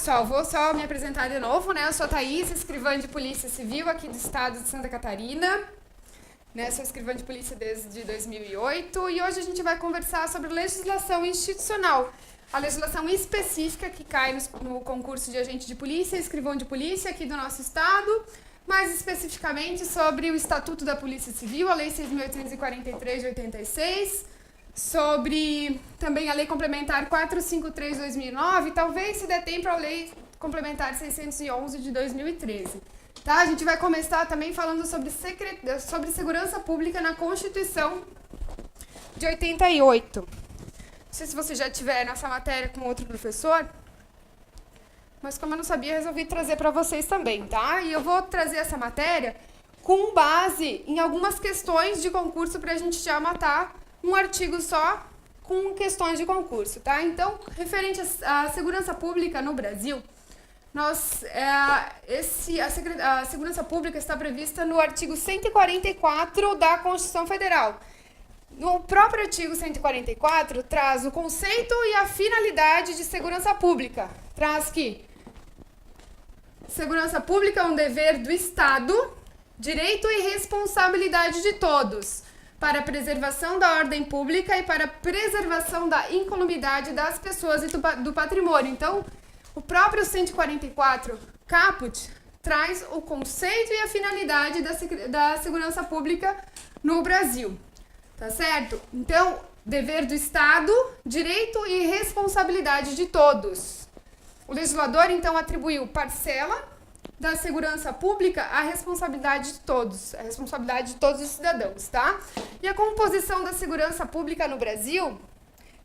pessoal, vou só me apresentar de novo, né? Eu sou a Thaís, escrivã de Polícia Civil aqui do estado de Santa Catarina, né? Sou escrivã de polícia desde 2008 e hoje a gente vai conversar sobre legislação institucional, a legislação específica que cai no concurso de agente de polícia e escrivão de polícia aqui do nosso estado, mais especificamente sobre o Estatuto da Polícia Civil, a Lei 6.843 de 86, sobre também a Lei Complementar 453 de 2009 e talvez, se der tempo, a Lei Complementar 611 de 2013. Tá? A gente vai começar também falando sobre segurança pública na Constituição de 88. Não sei se você já tiver nessa matéria com outro professor, mas como eu não sabia, resolvi trazer para vocês também, tá? E eu vou trazer essa matéria com base em algumas questões de concurso para a gente já matar um artigo só com questões de concurso, tá? Então, referente à segurança pública no Brasil, a segurança pública está prevista no artigo 144 da Constituição Federal. No próprio artigo 144, traz o conceito e a finalidade de segurança pública. Traz que segurança pública é um dever do Estado, direito e responsabilidade de todos, para a preservação da ordem pública e para a preservação da incolumidade das pessoas e do patrimônio. Então, o próprio 144 caput traz o conceito e a finalidade da segurança pública no Brasil. Tá certo? Então, dever do Estado, direito e responsabilidade de todos. O legislador, então, atribuiu parcela da segurança pública à responsabilidade de todos, a responsabilidade de todos os cidadãos, tá? E a composição da segurança pública no Brasil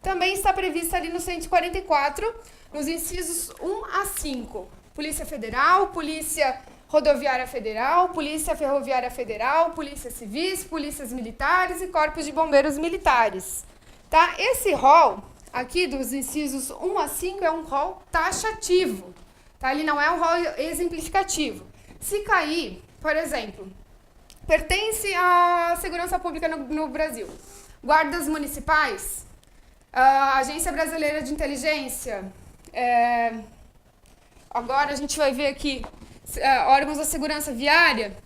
também está prevista ali no 144, nos incisos 1 a 5. Polícia Federal, Polícia Rodoviária Federal, Polícia Ferroviária Federal, Polícia Civis, Polícias Militares e Corpos de Bombeiros Militares, tá? Esse rol aqui dos incisos 1 a 5 é um rol taxativo. Tá? Ele não é um rol exemplificativo. Se cair, por exemplo, pertence à segurança pública no Brasil, guardas municipais, a Agência Brasileira de Inteligência, agora a gente vai ver aqui, órgãos da segurança viária,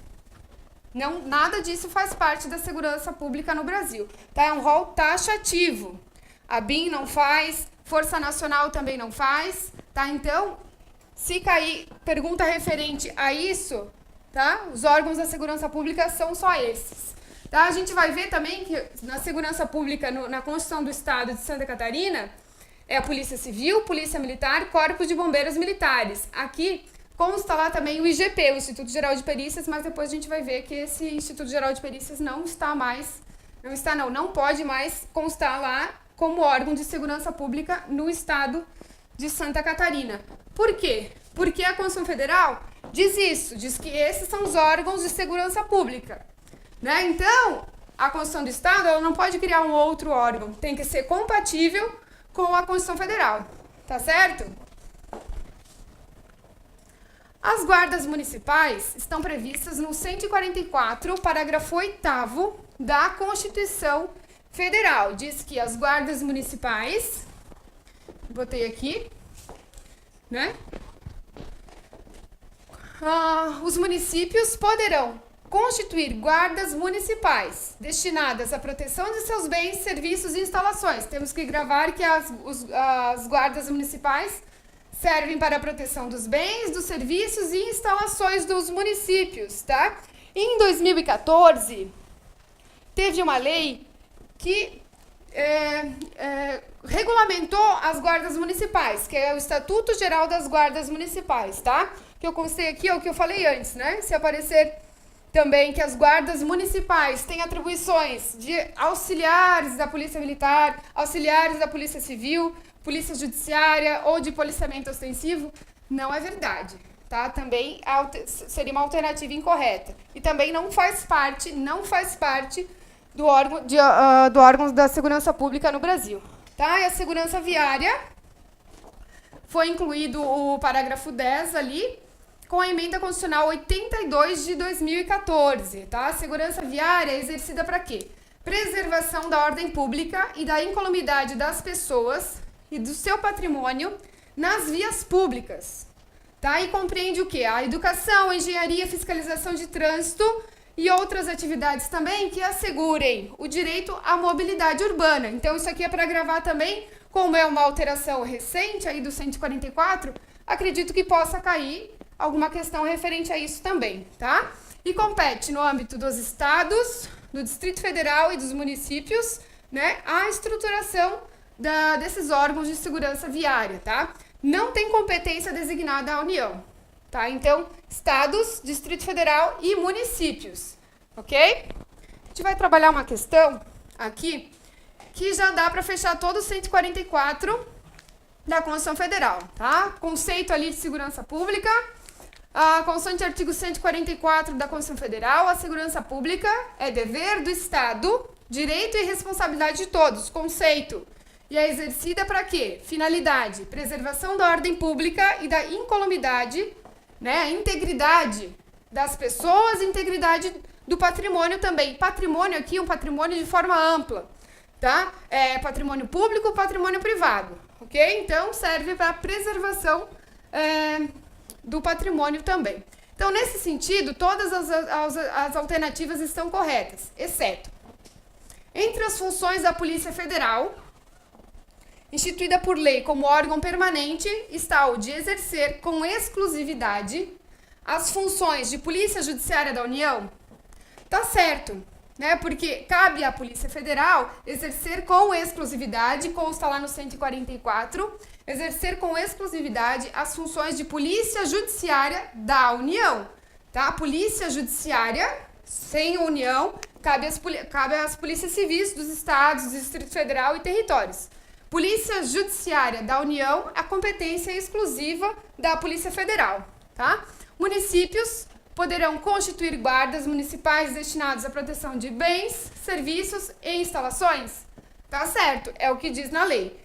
não, nada disso faz parte da segurança pública no Brasil. Tá? É um rol taxativo. A BIM não faz, Força Nacional também não faz. Tá? Então, se cair pergunta referente a isso, tá? Os órgãos da segurança pública são só esses. Tá? A gente vai ver também que na segurança pública, na Constituição do Estado de Santa Catarina, é a Polícia Civil, Polícia Militar, Corpos de Bombeiros Militares. Aqui consta lá também o IGP, o Instituto Geral de Perícias, mas depois a gente vai ver que esse Instituto Geral de Perícias não pode mais constar lá como órgão de segurança pública no Estado de Santa Catarina. Por quê? Porque a Constituição Federal diz isso, diz que esses são os órgãos de segurança pública. Né? Então, a Constituição do Estado ela não pode criar um outro órgão, tem que ser compatível com a Constituição Federal. Tá certo? As guardas municipais estão previstas no 144, parágrafo 8º da Constituição Federal. Diz que as guardas municipais, botei aqui, né? Os municípios poderão constituir guardas municipais destinadas à proteção de seus bens, serviços e instalações. Temos que gravar que as guardas municipais servem para a proteção dos bens, dos serviços e instalações dos municípios, tá? Em 2014, teve uma lei que regulamentou as guardas municipais, que é o Estatuto Geral das Guardas Municipais, tá? Que eu constei aqui, é o que eu falei antes, né? Se aparecer também que as guardas municipais têm atribuições de auxiliares da Polícia Militar, auxiliares da Polícia Civil, Polícia Judiciária ou de policiamento ostensivo, não é verdade, tá? Também seria uma alternativa incorreta. E também não faz parte do órgão da segurança pública no Brasil. Tá? E a segurança viária foi incluído o parágrafo 10 ali, com a emenda constitucional 82 de 2014. Tá? A segurança viária é exercida para quê? Preservação da ordem pública e da incolumidade das pessoas e do seu patrimônio nas vias públicas. Tá? E compreende o quê? A educação, a engenharia, fiscalização de trânsito e outras atividades também que assegurem o direito à mobilidade urbana. Então, isso aqui é para gravar também, como é uma alteração recente aí do 144, acredito que possa cair alguma questão referente a isso também, tá? E compete no âmbito dos estados, do Distrito Federal e dos municípios, né, a estruturação desses órgãos de segurança viária, tá? Não tem competência designada à União, tá? Então, estados, Distrito Federal e municípios, ok? A gente vai trabalhar uma questão aqui que já dá para fechar todo o 144 da Constituição Federal, tá? Conceito ali de segurança pública, a constante artigo 144 da Constituição Federal, a segurança pública é dever do Estado, direito e responsabilidade de todos, conceito. E é exercida para quê? Finalidade, preservação da ordem pública e da incolumidade, né? Integridade das pessoas, integridade do patrimônio também. Patrimônio aqui é um patrimônio de forma ampla, tá? É patrimônio público, patrimônio privado, ok? Então, serve para preservação do patrimônio também. Então, nesse sentido, todas as alternativas estão corretas, exceto entre as funções da Polícia Federal, instituída por lei como órgão permanente, está o de exercer com exclusividade as funções de Polícia Judiciária da União. Tá certo, né? Porque cabe à Polícia Federal exercer com exclusividade, consta lá no 144, exercer com exclusividade as funções de Polícia Judiciária da União, tá? A Polícia Judiciária, sem União, cabe às polícias civis dos estados, do Distrito Federal e territórios. Polícia Judiciária da União, a competência é exclusiva da Polícia Federal, tá? Municípios poderão constituir guardas municipais destinados à proteção de bens, serviços e instalações. Tá certo, é o que diz na lei.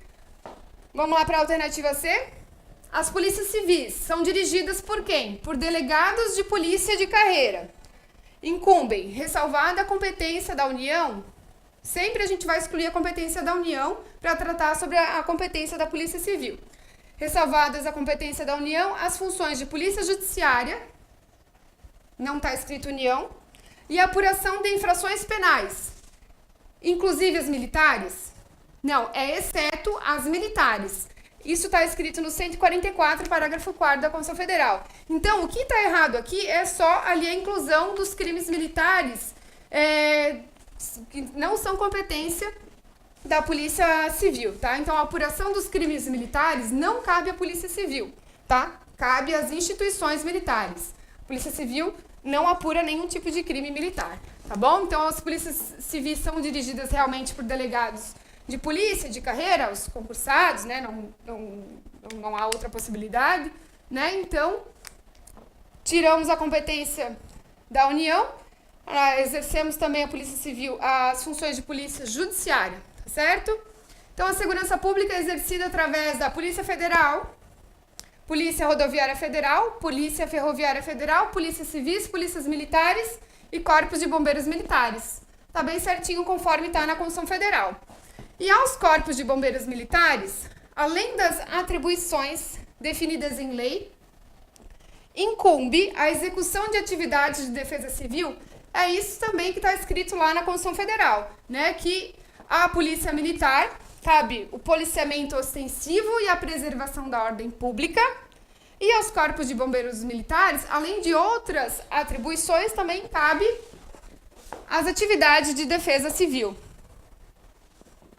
Vamos lá para a alternativa C? As polícias civis são dirigidas por quem? Por delegados de polícia de carreira. Incumbem, ressalvada a competência da União, sempre a gente vai excluir a competência da União para tratar sobre a competência da Polícia Civil. Ressalvadas a competência da União, as funções de Polícia Judiciária, não está escrito União, e a apuração de infrações penais, inclusive as militares? Não, é exceto as militares. Isso está escrito no 144, parágrafo 4º da Constituição Federal. Então, o que está errado aqui é só ali a inclusão dos crimes militares, que não são competência da Polícia Civil, tá? Então, a apuração dos crimes militares não cabe à Polícia Civil, tá? Cabe às instituições militares. A Polícia Civil não apura nenhum tipo de crime militar, tá bom? Então, as polícias civis são dirigidas realmente por delegados de polícia, de carreira, os concursados, né? Não há outra possibilidade, né? Então, tiramos a competência da União, exercemos também a Polícia Civil as funções de Polícia Judiciária, tá certo? Então, a segurança pública é exercida através da Polícia Federal, Polícia Rodoviária Federal, Polícia Ferroviária Federal, Polícias Civis, Polícias Militares e Corpos de Bombeiros Militares. Tá bem certinho conforme está na Constituição Federal. E aos Corpos de Bombeiros Militares, além das atribuições definidas em lei, incumbe a execução de atividades de defesa civil. É isso também que está escrito lá na Constituição Federal, né? Que a Polícia Militar cabe o policiamento ostensivo e a preservação da ordem pública, e aos Corpos de Bombeiros Militares, além de outras atribuições, também cabe as atividades de defesa civil.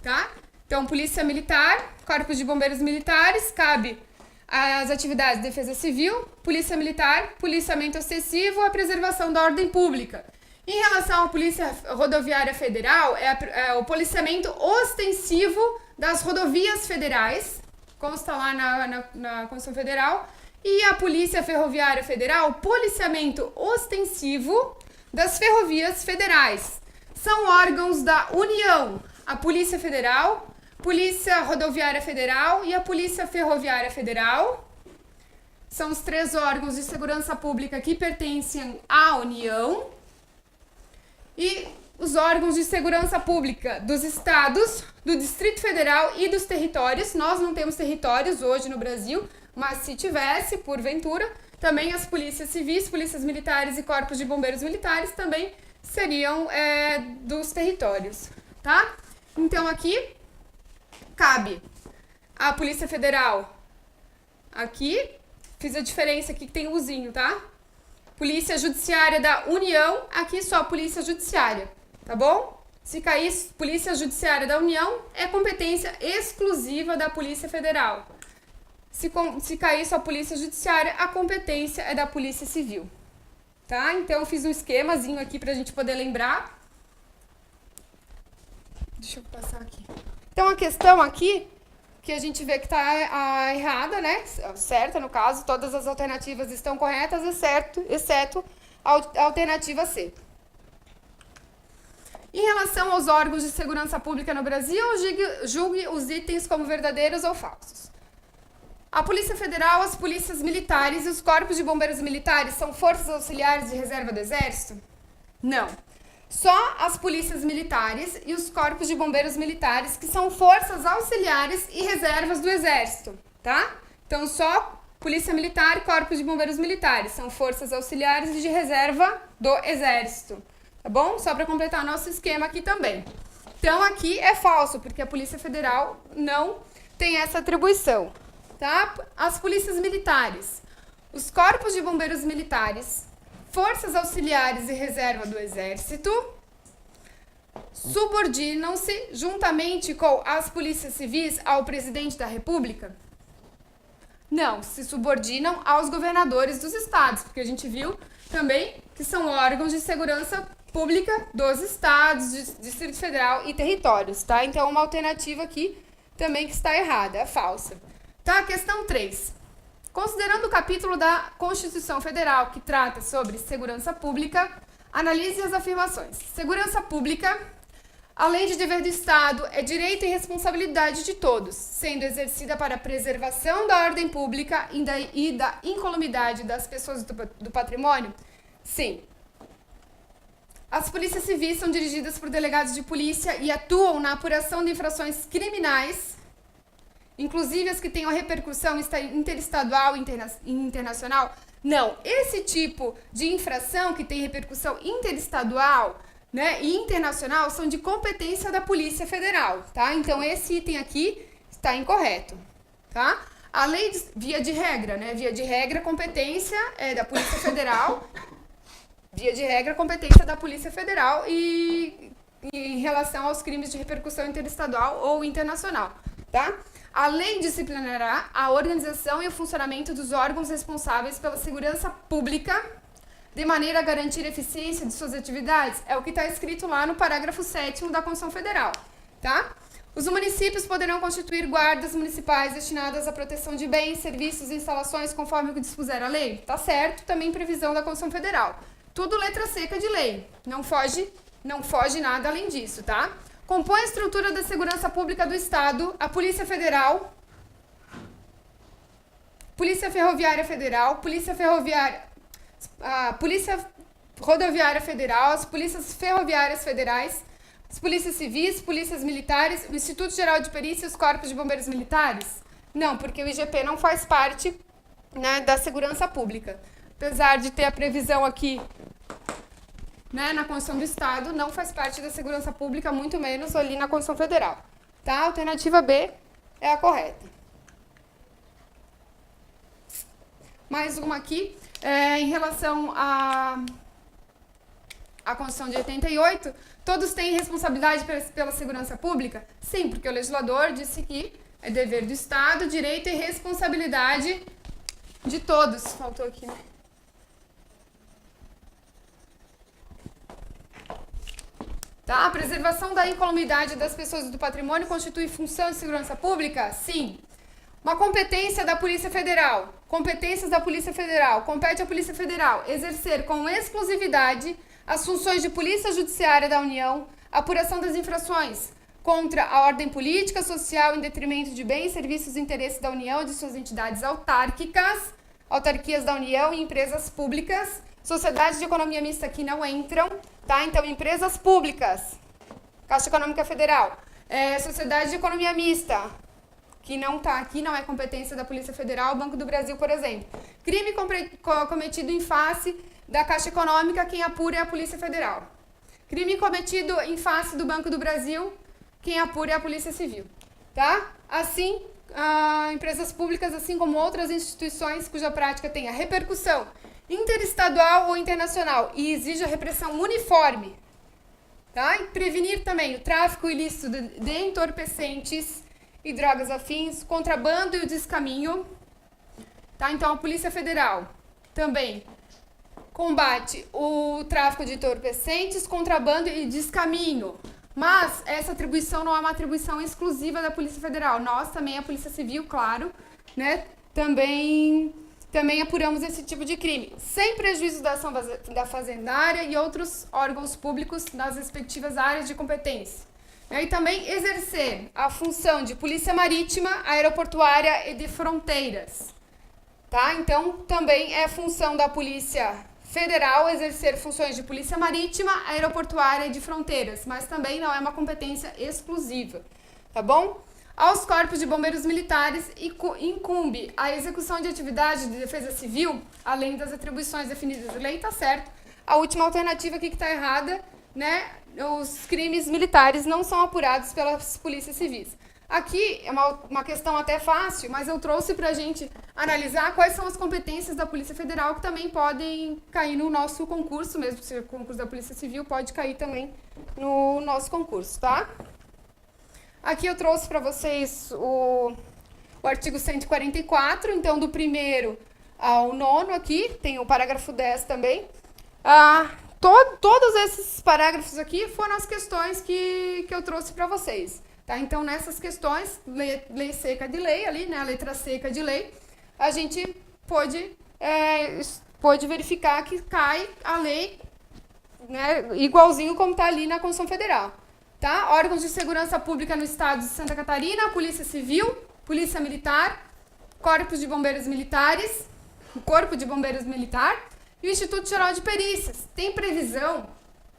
Tá? Então, Polícia Militar, Corpos de Bombeiros Militares, cabe as atividades de defesa civil, Polícia Militar, policiamento ostensivo, a preservação da ordem pública. Em relação à Polícia Rodoviária Federal, é o policiamento ostensivo das rodovias federais, consta lá na Constituição Federal, e a Polícia Ferroviária Federal, policiamento ostensivo das ferrovias federais. São órgãos da União, a Polícia Federal, Polícia Rodoviária Federal e a Polícia Ferroviária Federal. São os 3 órgãos de segurança pública que pertencem à União. E os órgãos de segurança pública dos estados, do Distrito Federal e dos territórios. Nós não temos territórios hoje no Brasil, mas se tivesse, porventura, também as polícias civis, polícias militares e corpos de bombeiros militares também seriam dos territórios, tá? Então aqui cabe a Polícia Federal, aqui, fiz a diferença aqui que tem o uzinho, tá? Polícia Judiciária da União, aqui só Polícia Judiciária, tá bom? Se cair Polícia Judiciária da União, é competência exclusiva da Polícia Federal. Se cair só Polícia Judiciária, a competência é da Polícia Civil, tá? Então eu fiz um esquemazinho aqui pra gente poder lembrar. Deixa eu passar aqui. Então a questão aqui, que a gente vê que está errada, né? Certa, no caso, todas as alternativas estão corretas, exceto a alternativa C. Em relação aos órgãos de segurança pública no Brasil, julgue os itens como verdadeiros ou falsos. A Polícia Federal, as polícias militares e os corpos de bombeiros militares são forças auxiliares de reserva do Exército? Não. Só as polícias militares e os corpos de bombeiros militares, que são forças auxiliares e reservas do Exército, tá? Então, só Polícia Militar e corpos de bombeiros militares são forças auxiliares e de reserva do Exército, tá bom? Só para completar nosso esquema aqui também. Então, aqui é falso, porque a Polícia Federal não tem essa atribuição, tá? As polícias militares, os corpos de bombeiros militares, forças auxiliares e reserva do Exército subordinam-se juntamente com as polícias civis ao presidente da República? Não, se subordinam aos governadores dos estados, porque a gente viu também que são órgãos de segurança pública dos estados, Distrito Federal e territórios, tá? Então, uma alternativa aqui também que está errada, é falsa. Tá? Questão 3. Considerando o capítulo da Constituição Federal que trata sobre segurança pública, analise as afirmações. Segurança pública, além de dever do Estado, é direito e responsabilidade de todos, sendo exercida para a preservação da ordem pública e da incolumidade das pessoas do patrimônio? Sim. As polícias civis são dirigidas por delegados de polícia e atuam na apuração de infrações criminais, inclusive as que tenham repercussão interestadual e internacional? Não. Esse tipo de infração que tem repercussão interestadual, né, e internacional são de competência da Polícia Federal, tá? Então, esse item aqui está incorreto, tá? A lei, via de regra, né? Via de regra, competência é da Polícia Federal. Via de regra, competência da Polícia Federal e em relação aos crimes de repercussão interestadual ou internacional, tá? A lei disciplinará a organização e o funcionamento dos órgãos responsáveis pela segurança pública de maneira a garantir a eficiência de suas atividades. É o que está escrito lá no parágrafo 7º da Constituição Federal, tá? Os municípios poderão constituir guardas municipais destinadas à proteção de bens, serviços e instalações conforme o que dispuser a lei. Tá certo, também previsão da Constituição Federal. Tudo letra seca de lei. Não foge nada além disso, tá? Compõe a estrutura da segurança pública do Estado, a Polícia Federal, Polícia Ferroviária Federal, a Polícia Rodoviária Federal, as Polícias Ferroviárias Federais, as Polícias Civis, Polícias Militares, o Instituto Geral de Perícia e os Corpos de Bombeiros Militares? Não, porque o IGP não faz parte, né, da segurança pública. Apesar de ter a previsão aqui, né, na Constituição do Estado, não faz parte da segurança pública, muito menos ali na Constituição Federal. Tá? A alternativa B é a correta. Mais uma aqui, em relação à Constituição de 88, todos têm responsabilidade pela segurança pública? Sim, porque o legislador disse que é dever do Estado, direito e responsabilidade de todos. Faltou aqui, né? Tá? A preservação da incolumidade das pessoas e do patrimônio constitui função de segurança pública? Sim. Uma competência da Polícia Federal. Competências da Polícia Federal. Compete à Polícia Federal exercer com exclusividade as funções de Polícia Judiciária da União, apuração das infrações contra a ordem política, social, em detrimento de bens, serviços e interesses da União e de suas entidades autárquicas, autarquias da União e empresas públicas, Sociedades de economia mista aqui não entram, tá? Então, empresas públicas, Caixa Econômica Federal, sociedade de economia mista, que não está aqui, não é competência da Polícia Federal, Banco do Brasil, por exemplo. Crime cometido em face da Caixa Econômica, quem apura é a Polícia Federal. Crime cometido em face do Banco do Brasil, quem apura é a Polícia Civil, tá? Assim, empresas públicas, assim como outras instituições cuja prática tenha repercussão interestadual ou internacional e exija repressão uniforme, tá? E prevenir também o tráfico ilícito de entorpecentes e drogas afins, contrabando e o descaminho, tá? Então, a Polícia Federal também combate o tráfico de entorpecentes, contrabando e descaminho. Mas essa atribuição não é uma atribuição exclusiva da Polícia Federal. Nós também, a Polícia Civil, claro, né? Também apuramos esse tipo de crime, sem prejuízo da ação da fazendária e outros órgãos públicos nas respectivas áreas de competência. E também exercer a função de polícia marítima, aeroportuária e de fronteiras. Tá? Então, também é função da Polícia Federal exercer funções de polícia marítima, aeroportuária e de fronteiras, mas também não é uma competência exclusiva. Tá bom? Aos corpos de bombeiros militares incumbe a execução de atividade de defesa civil, além das atribuições definidas na lei, tá certo. A última alternativa aqui que está errada, né? Os crimes militares não são apurados pelas polícias civis. Aqui é uma questão até fácil, mas eu trouxe para a gente analisar quais são as competências da Polícia Federal que também podem cair no nosso concurso, mesmo se o concurso da Polícia Civil pode cair também no nosso concurso, tá? Aqui eu trouxe para vocês o artigo 144, então do 1º ao 9º aqui, tem o parágrafo 10 também. Todos esses parágrafos aqui foram as questões que eu trouxe para vocês. Tá? Então, nessas questões, lei seca de lei, ali, né, a letra seca de lei, a gente pôde verificar que cai a lei, né, igualzinho como está ali na Constituição Federal. Tá? Órgãos de segurança pública no estado de Santa Catarina, Polícia Civil, Polícia Militar, Corpo de Bombeiros Militares, o Corpo de Bombeiros Militar e o Instituto Geral de Perícias. Tem previsão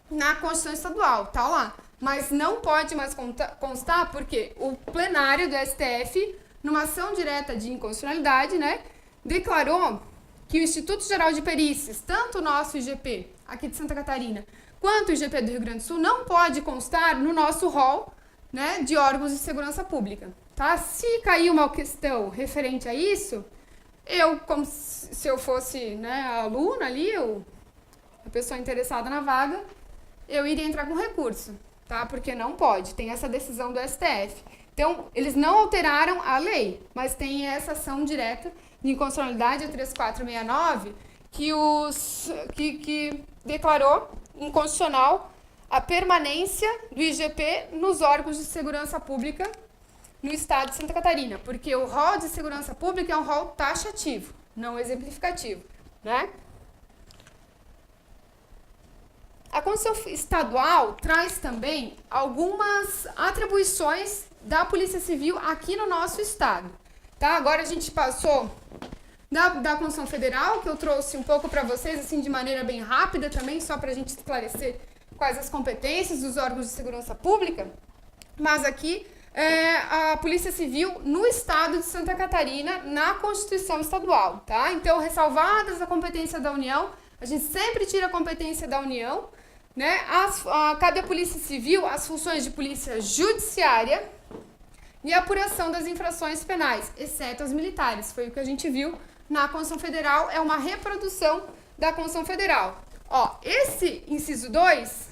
na Constituição Estadual, tá lá. Mas não pode mais constar porque o plenário do STF, numa ação direta de inconstitucionalidade, né, declarou que o Instituto Geral de Perícias, tanto o nosso IGP aqui de Santa Catarina, quanto o IGP do Rio Grande do Sul, não pode constar no nosso rol, né, de órgãos de segurança pública. Tá? Se cair uma questão referente a isso, eu, como se eu fosse, né, a aluna ali, a pessoa interessada na vaga, eu iria entrar com recurso. Tá? Porque não pode, tem essa decisão do STF. Então, eles não alteraram a lei, mas tem essa ação direta de inconstitucionalidade, a 3469, que declarou inconstitucional a permanência do IGP nos órgãos de segurança pública no estado de Santa Catarina, porque o rol de segurança pública é um rol taxativo, não exemplificativo, né? A Constituição Estadual traz também algumas atribuições da Polícia Civil aqui no nosso estado. Tá? Agora a gente passou da Constituição Federal, que eu trouxe um pouco para vocês, assim, de maneira bem rápida também, só para a gente esclarecer quais as competências dos órgãos de segurança pública. Mas aqui, a Polícia Civil no estado de Santa Catarina, na Constituição Estadual. Tá? Então, ressalvadas a competência da União, a gente sempre tira a competência da União, né? Cabe à Polícia Civil as funções de polícia judiciária e apuração das infrações penais, exceto as militares. Foi o que a gente viu na Constituição Federal, é uma reprodução da Constituição Federal. Ó, esse inciso 2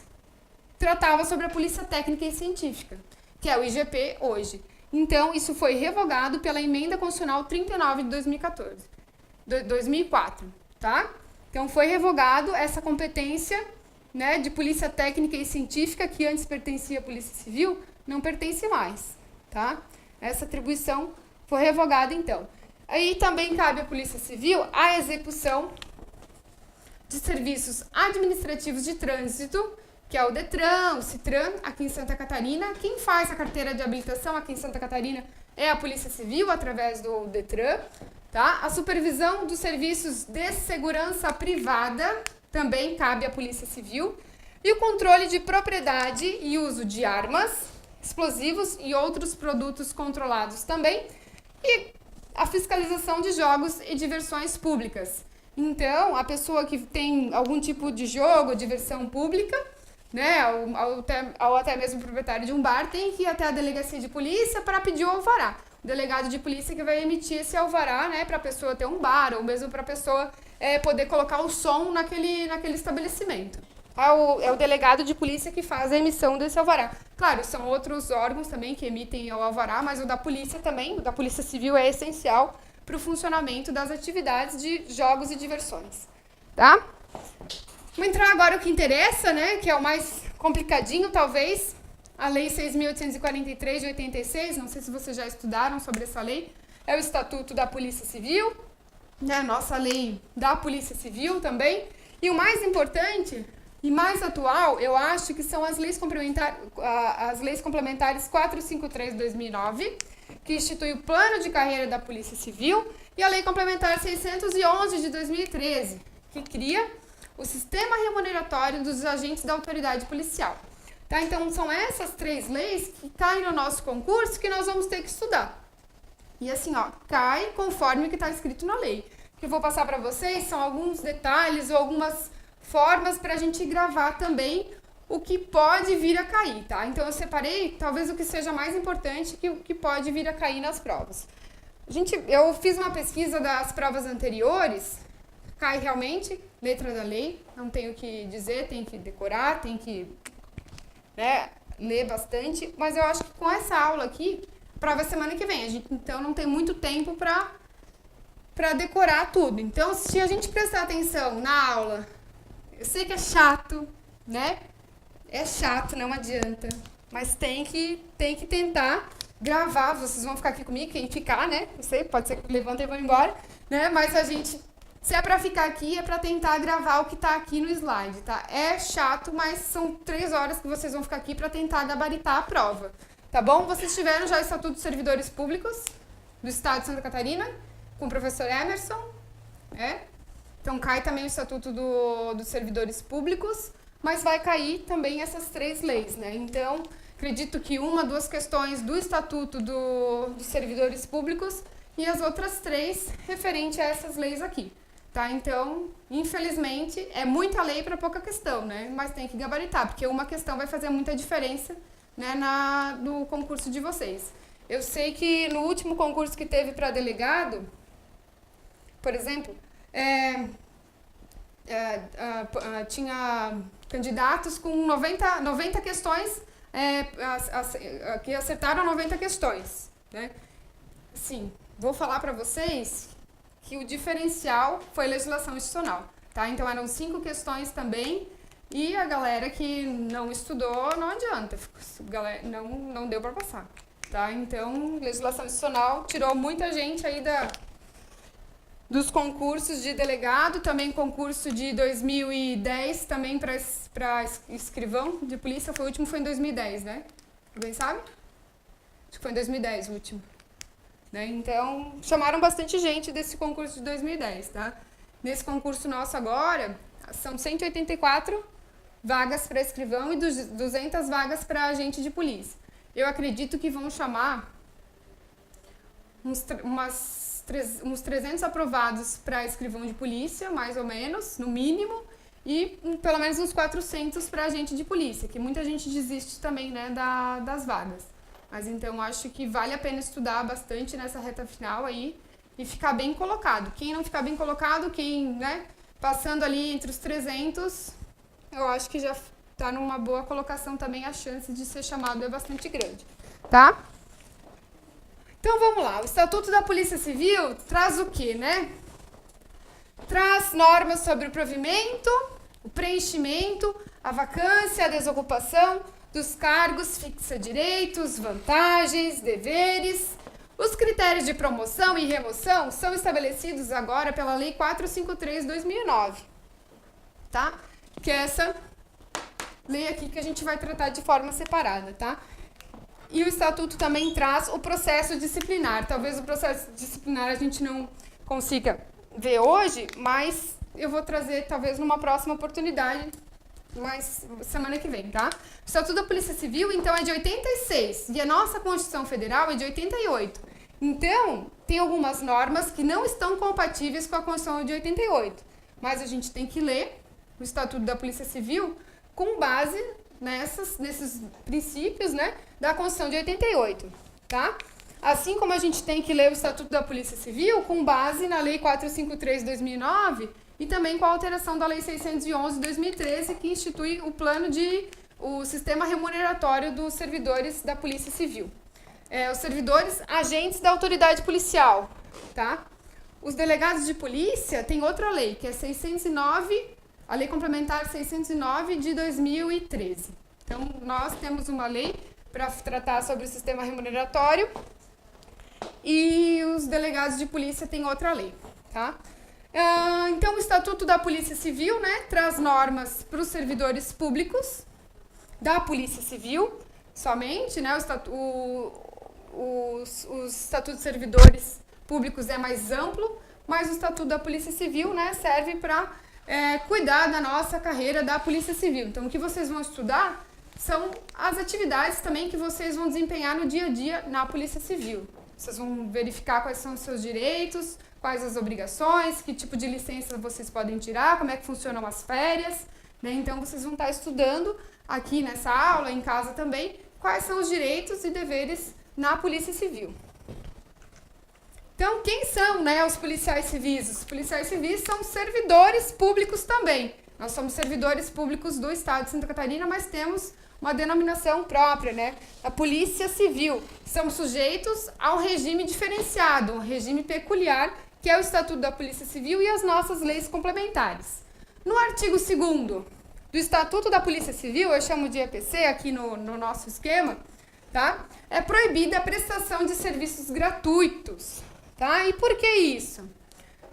tratava sobre a Polícia Técnica e Científica, que é o IGP hoje. Então, isso foi revogado pela Emenda Constitucional 39 de 2004, tá? Então, foi revogado essa competência, né, de Polícia Técnica e Científica, que antes pertencia à Polícia Civil, não pertence mais, tá? Essa atribuição foi revogada, então. Aí também cabe à Polícia Civil a execução de serviços administrativos de trânsito, que é o DETRAN, o CITRAN, aqui em Santa Catarina. Quem faz a carteira de habilitação aqui em Santa Catarina é a Polícia Civil, através do DETRAN, tá? A supervisão dos serviços de segurança privada também cabe à Polícia Civil. E o controle de propriedade e uso de armas, explosivos e outros produtos controlados também. E a fiscalização de jogos e diversões públicas. Então, a pessoa que tem algum tipo de jogo, diversão pública, né, ou até mesmo o proprietário de um bar, tem que ir até a delegacia de polícia para pedir o alvará. O delegado de polícia que vai emitir esse alvará, né, para a pessoa ter um bar, ou mesmo para a pessoa poder colocar o som naquele estabelecimento. É o delegado de polícia que faz a emissão desse alvará. Claro, são outros órgãos também que emitem o alvará, mas o da polícia também, o da Polícia Civil é essencial para o funcionamento das atividades de jogos e diversões, tá? Vamos entrar agora no que interessa, né, que é o mais complicadinho, talvez, a Lei 6.843 de 86, não sei se vocês já estudaram sobre essa lei, é o Estatuto da Polícia Civil, né, a nossa lei da Polícia Civil também, e o mais importante e mais atual, eu acho que são as leis complementares 453 de 2009, que institui o Plano de Carreira da Polícia Civil, e a Lei Complementar 611 de 2013, que cria o sistema remuneratório dos agentes da autoridade policial. Tá? Então, são essas 3 leis que caem no nosso concurso que nós vamos ter que estudar. E assim, ó, cai conforme o que está escrito na lei. O que eu vou passar para vocês são alguns detalhes ou algumas formas para a gente gravar também o que pode vir a cair, tá? Então, eu separei talvez o que seja mais importante que o que pode vir a cair nas provas. Eu fiz uma pesquisa das provas anteriores, cai realmente, letra da lei, não tenho o que dizer, tem que decorar, tem que ler bastante, mas eu acho que com essa aula aqui, prova é semana que vem, então não tem muito tempo para decorar tudo. Então, se a gente prestar atenção na aula, eu sei que é chato, né? É chato, não adianta, mas tem que tentar gravar, vocês vão ficar aqui comigo, quem ficar, né? Não sei, pode ser que levanta e vão embora, né? Mas se é pra ficar aqui, é pra tentar gravar o que tá aqui no slide, tá? É chato, mas são 3 horas que vocês vão ficar aqui pra tentar gabaritar a prova, tá bom? Vocês tiveram já o Estatuto dos Servidores Públicos do Estado de Santa Catarina, com o professor Emerson, Então, cai também o Estatuto dos Servidores Públicos, mas vai cair também essas 3 leis, né? Então, acredito que 1, 2 questões do Estatuto dos Servidores Públicos e as outras 3 referente a essas leis aqui, tá? Então, infelizmente, é muita lei para pouca questão, né? Mas tem que gabaritar, porque uma questão vai fazer muita diferença, né, no concurso de vocês. Eu sei que no último concurso que teve para delegado, por exemplo, tinha candidatos com 90 questões, que acertaram 90 questões, né? Sim, vou falar para vocês que o diferencial foi legislação institucional, tá? Então, eram 5 questões também, e a galera que não estudou, não adianta, não deu para passar, tá? Então, legislação institucional tirou muita gente aí dos concursos de delegado, também concurso de 2010, também para escrivão de polícia, o último foi em 2010, né? Alguém sabe? Acho que foi em 2010 o último. Né? Então, chamaram bastante gente desse concurso de 2010, tá? Nesse concurso nosso agora, são 184 vagas para escrivão e 200 vagas para agente de polícia. Eu acredito que vão chamar uns 300 aprovados para escrivão de polícia, mais ou menos, no mínimo, e pelo menos uns 400 para agente de polícia, que muita gente desiste também, né, das vagas. Mas então acho que vale a pena estudar bastante nessa reta final aí e ficar bem colocado. Quem não ficar bem colocado, passando ali entre os 300, eu acho que já está numa boa colocação também, a chance de ser chamado é bastante grande, tá? Então, vamos lá. O Estatuto da Polícia Civil traz o quê, né? Traz normas sobre o provimento, o preenchimento, a vacância, a desocupação dos cargos, fixa direitos, vantagens, deveres. Os critérios de promoção e remoção são estabelecidos agora pela Lei 453 de 2009, tá? Que é essa lei aqui que a gente vai tratar de forma separada, tá? E o Estatuto também traz o processo disciplinar. Talvez o processo disciplinar a gente não consiga ver hoje, mas eu vou trazer talvez numa próxima oportunidade, mas semana que vem, tá? O Estatuto da Polícia Civil, então, é de 86 e a nossa Constituição Federal é de 88. Então, tem algumas normas que não estão compatíveis com a Constituição de 88, mas a gente tem que ler o Estatuto da Polícia Civil com base nesses princípios, né, da Constituição de 88, tá? Assim como a gente tem que ler o Estatuto da Polícia Civil com base na Lei 453 de 2009 e também com a alteração da Lei 611 de 2013, que institui o sistema remuneratório dos servidores da Polícia Civil. Os servidores agentes da autoridade policial, tá? Os delegados de polícia tem outra lei, que é 609, a Lei Complementar 609 de 2013. Então, nós temos uma lei para tratar sobre o sistema remuneratório e os delegados de polícia têm outra lei, tá? Então, o Estatuto da Polícia Civil, né, traz normas para os servidores públicos da Polícia Civil, somente, né, o Estatuto dos Servidores Públicos é mais amplo, mas o Estatuto da Polícia Civil, né, serve para cuidar da nossa carreira da Polícia Civil. Então, o que vocês vão estudar são as atividades também que vocês vão desempenhar no dia a dia na Polícia Civil. Vocês vão verificar quais são os seus direitos, quais as obrigações, que tipo de licença vocês podem tirar, como é que funcionam as férias, né? Então, vocês vão estar estudando aqui nessa aula, em casa também, quais são os direitos e deveres na Polícia Civil. Então, quem são, né, os policiais civis? Os policiais civis são servidores públicos também. Nós somos servidores públicos do Estado de Santa Catarina, mas temos uma denominação própria, né? A Polícia Civil. São sujeitos ao regime diferenciado, um regime peculiar, que é o Estatuto da Polícia Civil e as nossas leis complementares. No artigo 2º do Estatuto da Polícia Civil, eu chamo de EPC aqui no nosso esquema, tá? É proibida a prestação de serviços gratuitos, tá? E por que isso?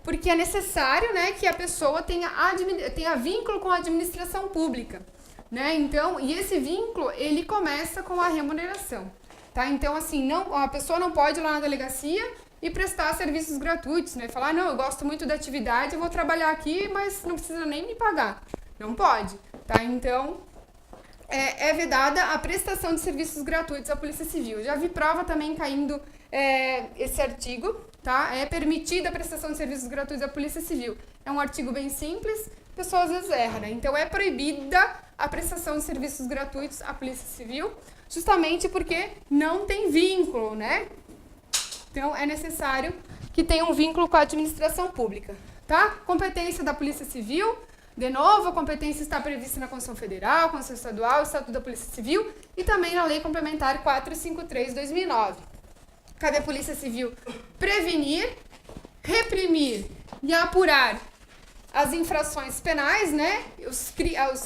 Porque é necessário, né, que a pessoa tenha vínculo com a administração pública, né? Então, e esse vínculo, ele começa com a remuneração, tá? Então, assim, a pessoa não pode ir lá na delegacia e prestar serviços gratuitos, né? Falar, não, eu gosto muito da atividade, eu vou trabalhar aqui, mas não precisa nem me pagar. Não pode, tá? Então, é vedada a prestação de serviços gratuitos à Polícia Civil. Já vi prova também caindo esse artigo, tá? É permitida a prestação de serviços gratuitos à Polícia Civil. É um artigo bem simples, a pessoa às vezes erra, né? Então, é proibida a prestação de serviços gratuitos à Polícia Civil, justamente porque não tem vínculo, né? Então, é necessário que tenha um vínculo com a administração pública, tá? Competência da Polícia Civil. De novo, a competência está prevista na Constituição Federal, Constituição Estadual, Estatuto da Polícia Civil e também na Lei Complementar 453 de 2009. Cabe à Polícia Civil prevenir, reprimir e apurar as infrações penais, né? Os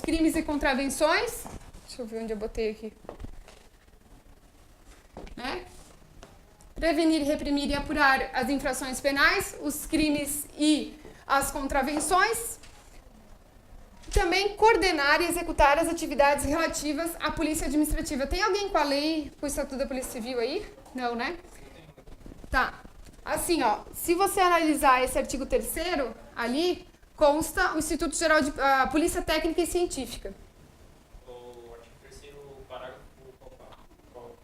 crimes e contravenções. Deixa eu ver onde eu botei aqui. Né? Prevenir, reprimir e apurar as infrações penais, os crimes e as contravenções. Também coordenar e executar as atividades relativas à polícia administrativa. Tem alguém com a lei, com o Estatuto da Polícia Civil aí? Não, né? Tá. Assim, ó, se você analisar esse artigo 3º, ali, consta o Instituto Geral de Polícia Técnica e Científica. O artigo 3º, parágrafo qual?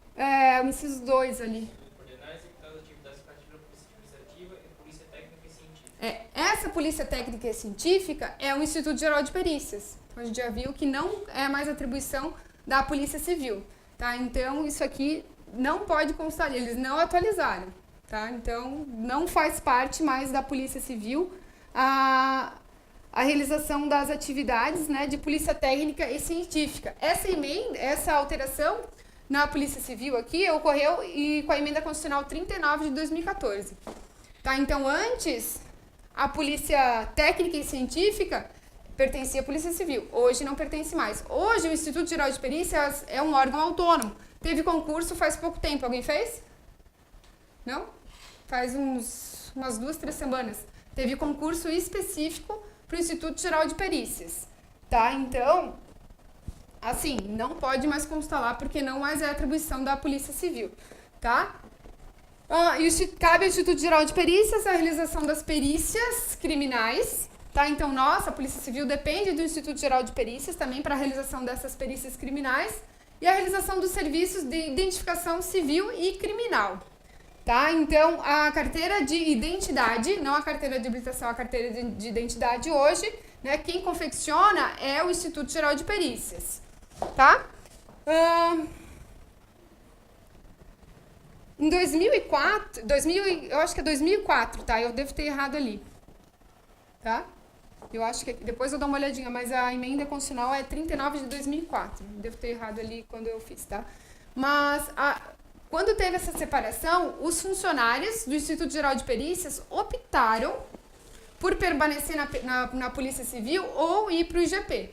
O inciso 2 ali. Coordenar e executar as atividades práticas da Polícia Administrativa e Polícia Técnica e Científica. Essa Polícia Técnica e Científica é o Instituto Geral de Perícias. A gente já viu que não é mais atribuição da Polícia Civil, tá? Então, isso aqui não pode constar, eles não atualizaram, tá? Então, não faz parte mais da Polícia Civil a realização das atividades, né, de Polícia Técnica e Científica. Essa alteração na Polícia Civil aqui ocorreu com a Emenda Constitucional 39 de 2014. Tá? Então, antes, a Polícia Técnica e Científica pertencia à Polícia Civil. Hoje não pertence mais. Hoje, o Instituto Geral de Perícias é um órgão autônomo. Teve concurso faz pouco tempo. Alguém fez? Não? Faz umas 2, 3 semanas. Teve concurso específico para o Instituto Geral de Perícias. Tá? Então, assim, não pode mais constar lá porque não mais é atribuição da Polícia Civil. Tá? Cabe ao Instituto Geral de Perícias a realização das perícias criminais, Tá? Então, a Polícia Civil depende do Instituto Geral de Perícias também para a realização dessas perícias criminais e a realização dos serviços de identificação civil e criminal. Tá? Então, a carteira de identidade, não a carteira de habilitação, a carteira de identidade hoje, né, quem confecciona é o Instituto Geral de Perícias. Tá? Em 2004, eu acho que é 2004, tá? Eu devo ter errado ali. Tá? Eu acho que depois eu dou uma olhadinha, mas a emenda constitucional é 39 de 2004. Devo ter errado ali quando eu fiz, tá? Mas quando teve essa separação, os funcionários do Instituto Geral de Perícias optaram por permanecer na Polícia Civil ou ir para o IGP.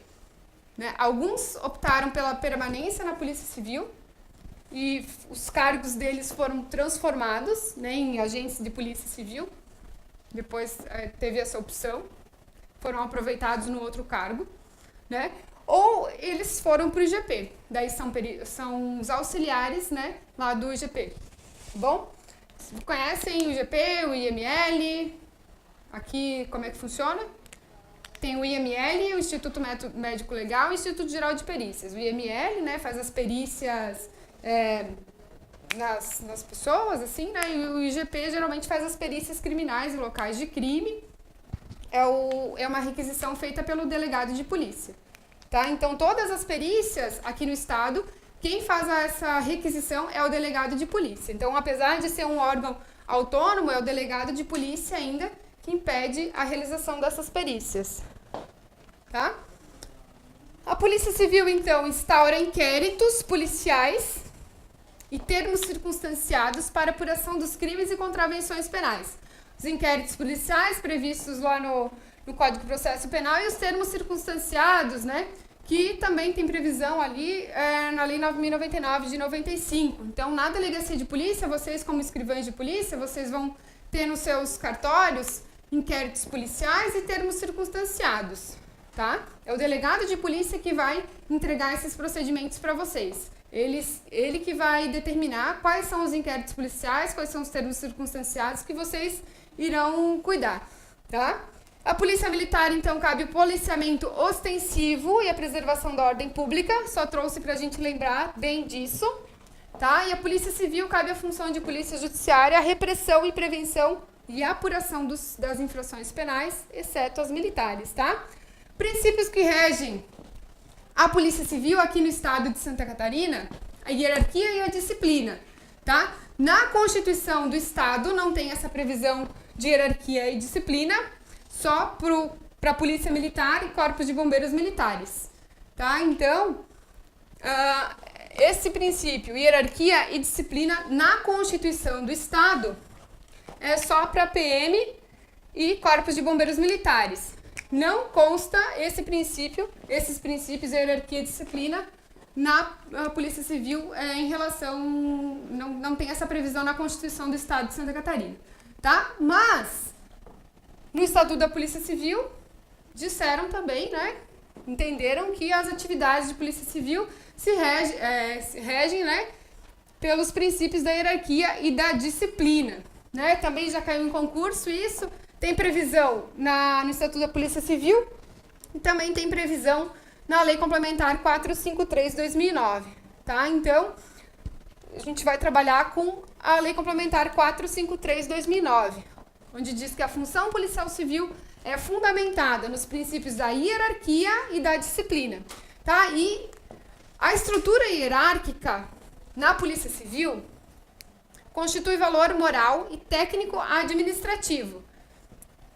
Né? Alguns optaram pela permanência na Polícia Civil e os cargos deles foram transformados, né, em agentes de Polícia Civil. Depois teve essa opção, foram aproveitados no outro cargo, né? Ou eles foram para o IGP, daí são os auxiliares, né, lá do IGP. Tá bom? Conhecem o IGP, o IML? Aqui como é que funciona? Tem o IML, o Instituto Médico Legal e o Instituto Geral de Perícias. O IML, né, faz as perícias nas pessoas, assim, né? E o IGP geralmente faz as perícias criminais em locais de crime. É uma requisição feita pelo delegado de polícia. Tá? Então, todas as perícias aqui no estado, quem faz essa requisição é o delegado de polícia. Então, apesar de ser um órgão autônomo, é o delegado de polícia ainda que impede a realização dessas perícias. Tá? A Polícia Civil, então, instaura inquéritos policiais e termos circunstanciados para apuração dos crimes e contravenções penais. Os inquéritos policiais previstos lá no Código de Processo Penal e os termos circunstanciados, né, que também tem previsão ali na Lei 9.099 de 95. Então, na delegacia de polícia, vocês como escrivães de polícia, vocês vão ter nos seus cartórios inquéritos policiais e termos circunstanciados, tá? É o delegado de polícia que vai entregar esses procedimentos para vocês. Ele que vai determinar quais são os inquéritos policiais, quais são os termos circunstanciados que vocês irão cuidar, tá? A Polícia Militar, então, cabe o policiamento ostensivo e a preservação da ordem pública, só trouxe pra gente lembrar bem disso, tá? E a Polícia Civil cabe a função de polícia judiciária, a repressão e prevenção e apuração das infrações penais, exceto as militares, tá? Princípios que regem a Polícia Civil aqui no estado de Santa Catarina, a hierarquia e a disciplina, tá? Na Constituição do Estado não tem essa previsão de hierarquia e disciplina, só para a Polícia Militar e Corpos de Bombeiros Militares, tá? Então, esse princípio, hierarquia e disciplina na Constituição do Estado é só para PM e Corpos de Bombeiros Militares. Não consta esses princípios, hierarquia e disciplina, na Polícia Civil em relação... Não tem essa previsão na Constituição do Estado de Santa Catarina, tá? Mas, no Estatuto da Polícia Civil, disseram também, né? Entenderam que as atividades de Polícia Civil se regem, né? Pelos princípios da hierarquia e da disciplina, né? Também já caiu em concurso isso. Tem previsão no Estatuto da Polícia Civil e também tem previsão na Lei Complementar 453/2009, tá? Então, a gente vai trabalhar com a Lei Complementar 453/2009, onde diz que a função policial civil é fundamentada nos princípios da hierarquia e da disciplina, tá? E a estrutura hierárquica na Polícia Civil constitui valor moral e técnico administrativo.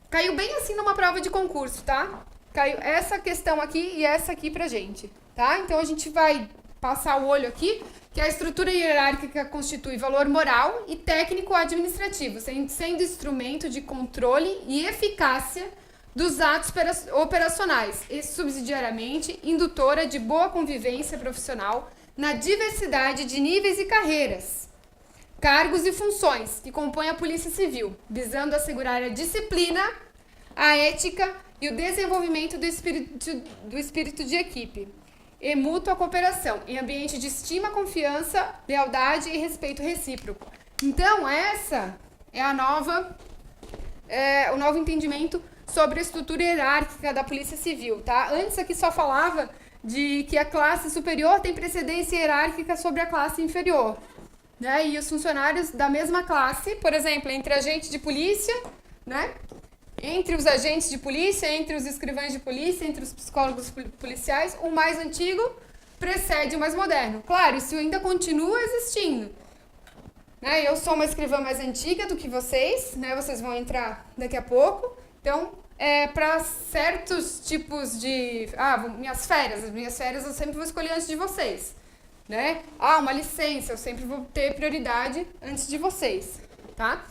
Caiu bem assim numa prova de concurso, tá? Caiu essa questão aqui e essa aqui pra gente, tá? Então, a gente vai passar o olho aqui, que a estrutura hierárquica constitui valor moral e técnico administrativo, sendo instrumento de controle e eficácia dos atos operacionais e, subsidiariamente, indutora de boa convivência profissional na diversidade de níveis e carreiras, cargos e funções que compõem a Polícia Civil, visando assegurar a disciplina, a ética e o desenvolvimento do espírito de equipe e mútua cooperação em ambiente de estima, confiança, lealdade e respeito recíproco. Então, essa é o novo entendimento sobre a estrutura hierárquica da Polícia Civil, tá? Antes aqui só falava de que a classe superior tem precedência hierárquica sobre a classe inferior, né? E os funcionários da mesma classe, por exemplo, entre agente de polícia, né? Entre os agentes de polícia, entre os escrivães de polícia, entre os psicólogos policiais, o mais antigo precede o mais moderno. Claro, isso ainda continua existindo, né? Eu sou uma escrivã mais antiga do que vocês, né? Vocês vão entrar daqui a pouco. Então, para certos tipos de... minhas férias eu sempre vou escolher antes de vocês, né? Uma licença, eu sempre vou ter prioridade antes de vocês, tá?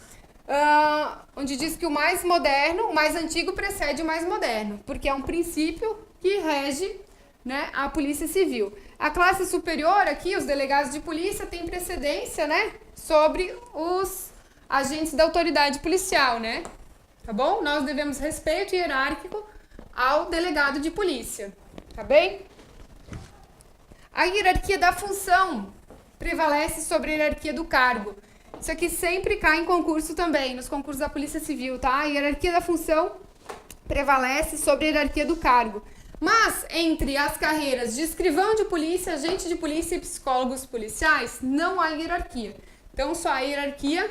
Onde diz que o mais moderno, o mais antigo precede o mais moderno, porque é um princípio que rege, né, a Polícia Civil. A classe superior aqui, os delegados de polícia, têm precedência, né, sobre os agentes da autoridade policial, né? Tá bom? Nós devemos respeito hierárquico ao delegado de polícia, tá bem? A hierarquia da função prevalece sobre a hierarquia do cargo. Isso aqui sempre cai em concurso também, nos concursos da Polícia Civil, tá? A hierarquia da função prevalece sobre a hierarquia do cargo. Mas, entre as carreiras de escrivão de polícia, agente de polícia e psicólogos policiais, não há hierarquia. Então, só a hierarquia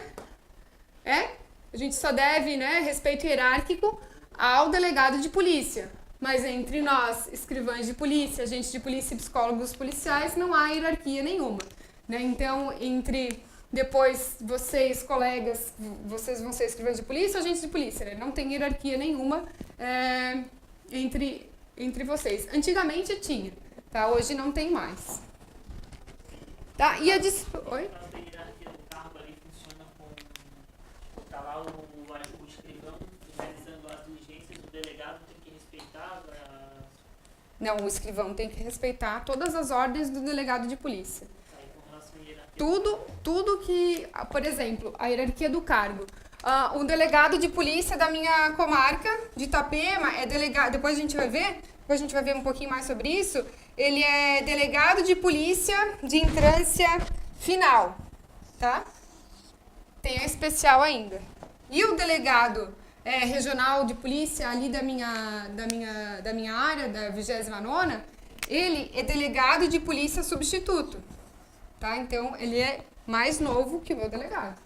a gente só deve, né, respeito hierárquico ao delegado de polícia. Mas entre nós, escrivães de polícia, agentes de polícia e psicólogos policiais, não há hierarquia nenhuma, né? Então, depois, vocês, colegas, vocês vão ser escrivães de polícia ou agentes de polícia, né? Não tem hierarquia nenhuma entre vocês. Antigamente tinha, tá? Hoje não tem mais. Tá? E a Oi? A hierarquia do cargo ali funciona com... Tá lá o escrivão realizando as diligências, o delegado tem que respeitar Não, o escrivão tem que respeitar todas as ordens do delegado de polícia. Tudo que, por exemplo, a hierarquia do cargo. O delegado de polícia da minha comarca, de Itapema, é delegado, depois a gente vai ver um pouquinho mais sobre isso, ele é delegado de polícia de entrância final, tá? Tem a especial ainda. E o delegado regional de polícia ali da minha área, da 29ª, ele é delegado de polícia substituto. Tá? Então, ele é mais novo que o meu delegado.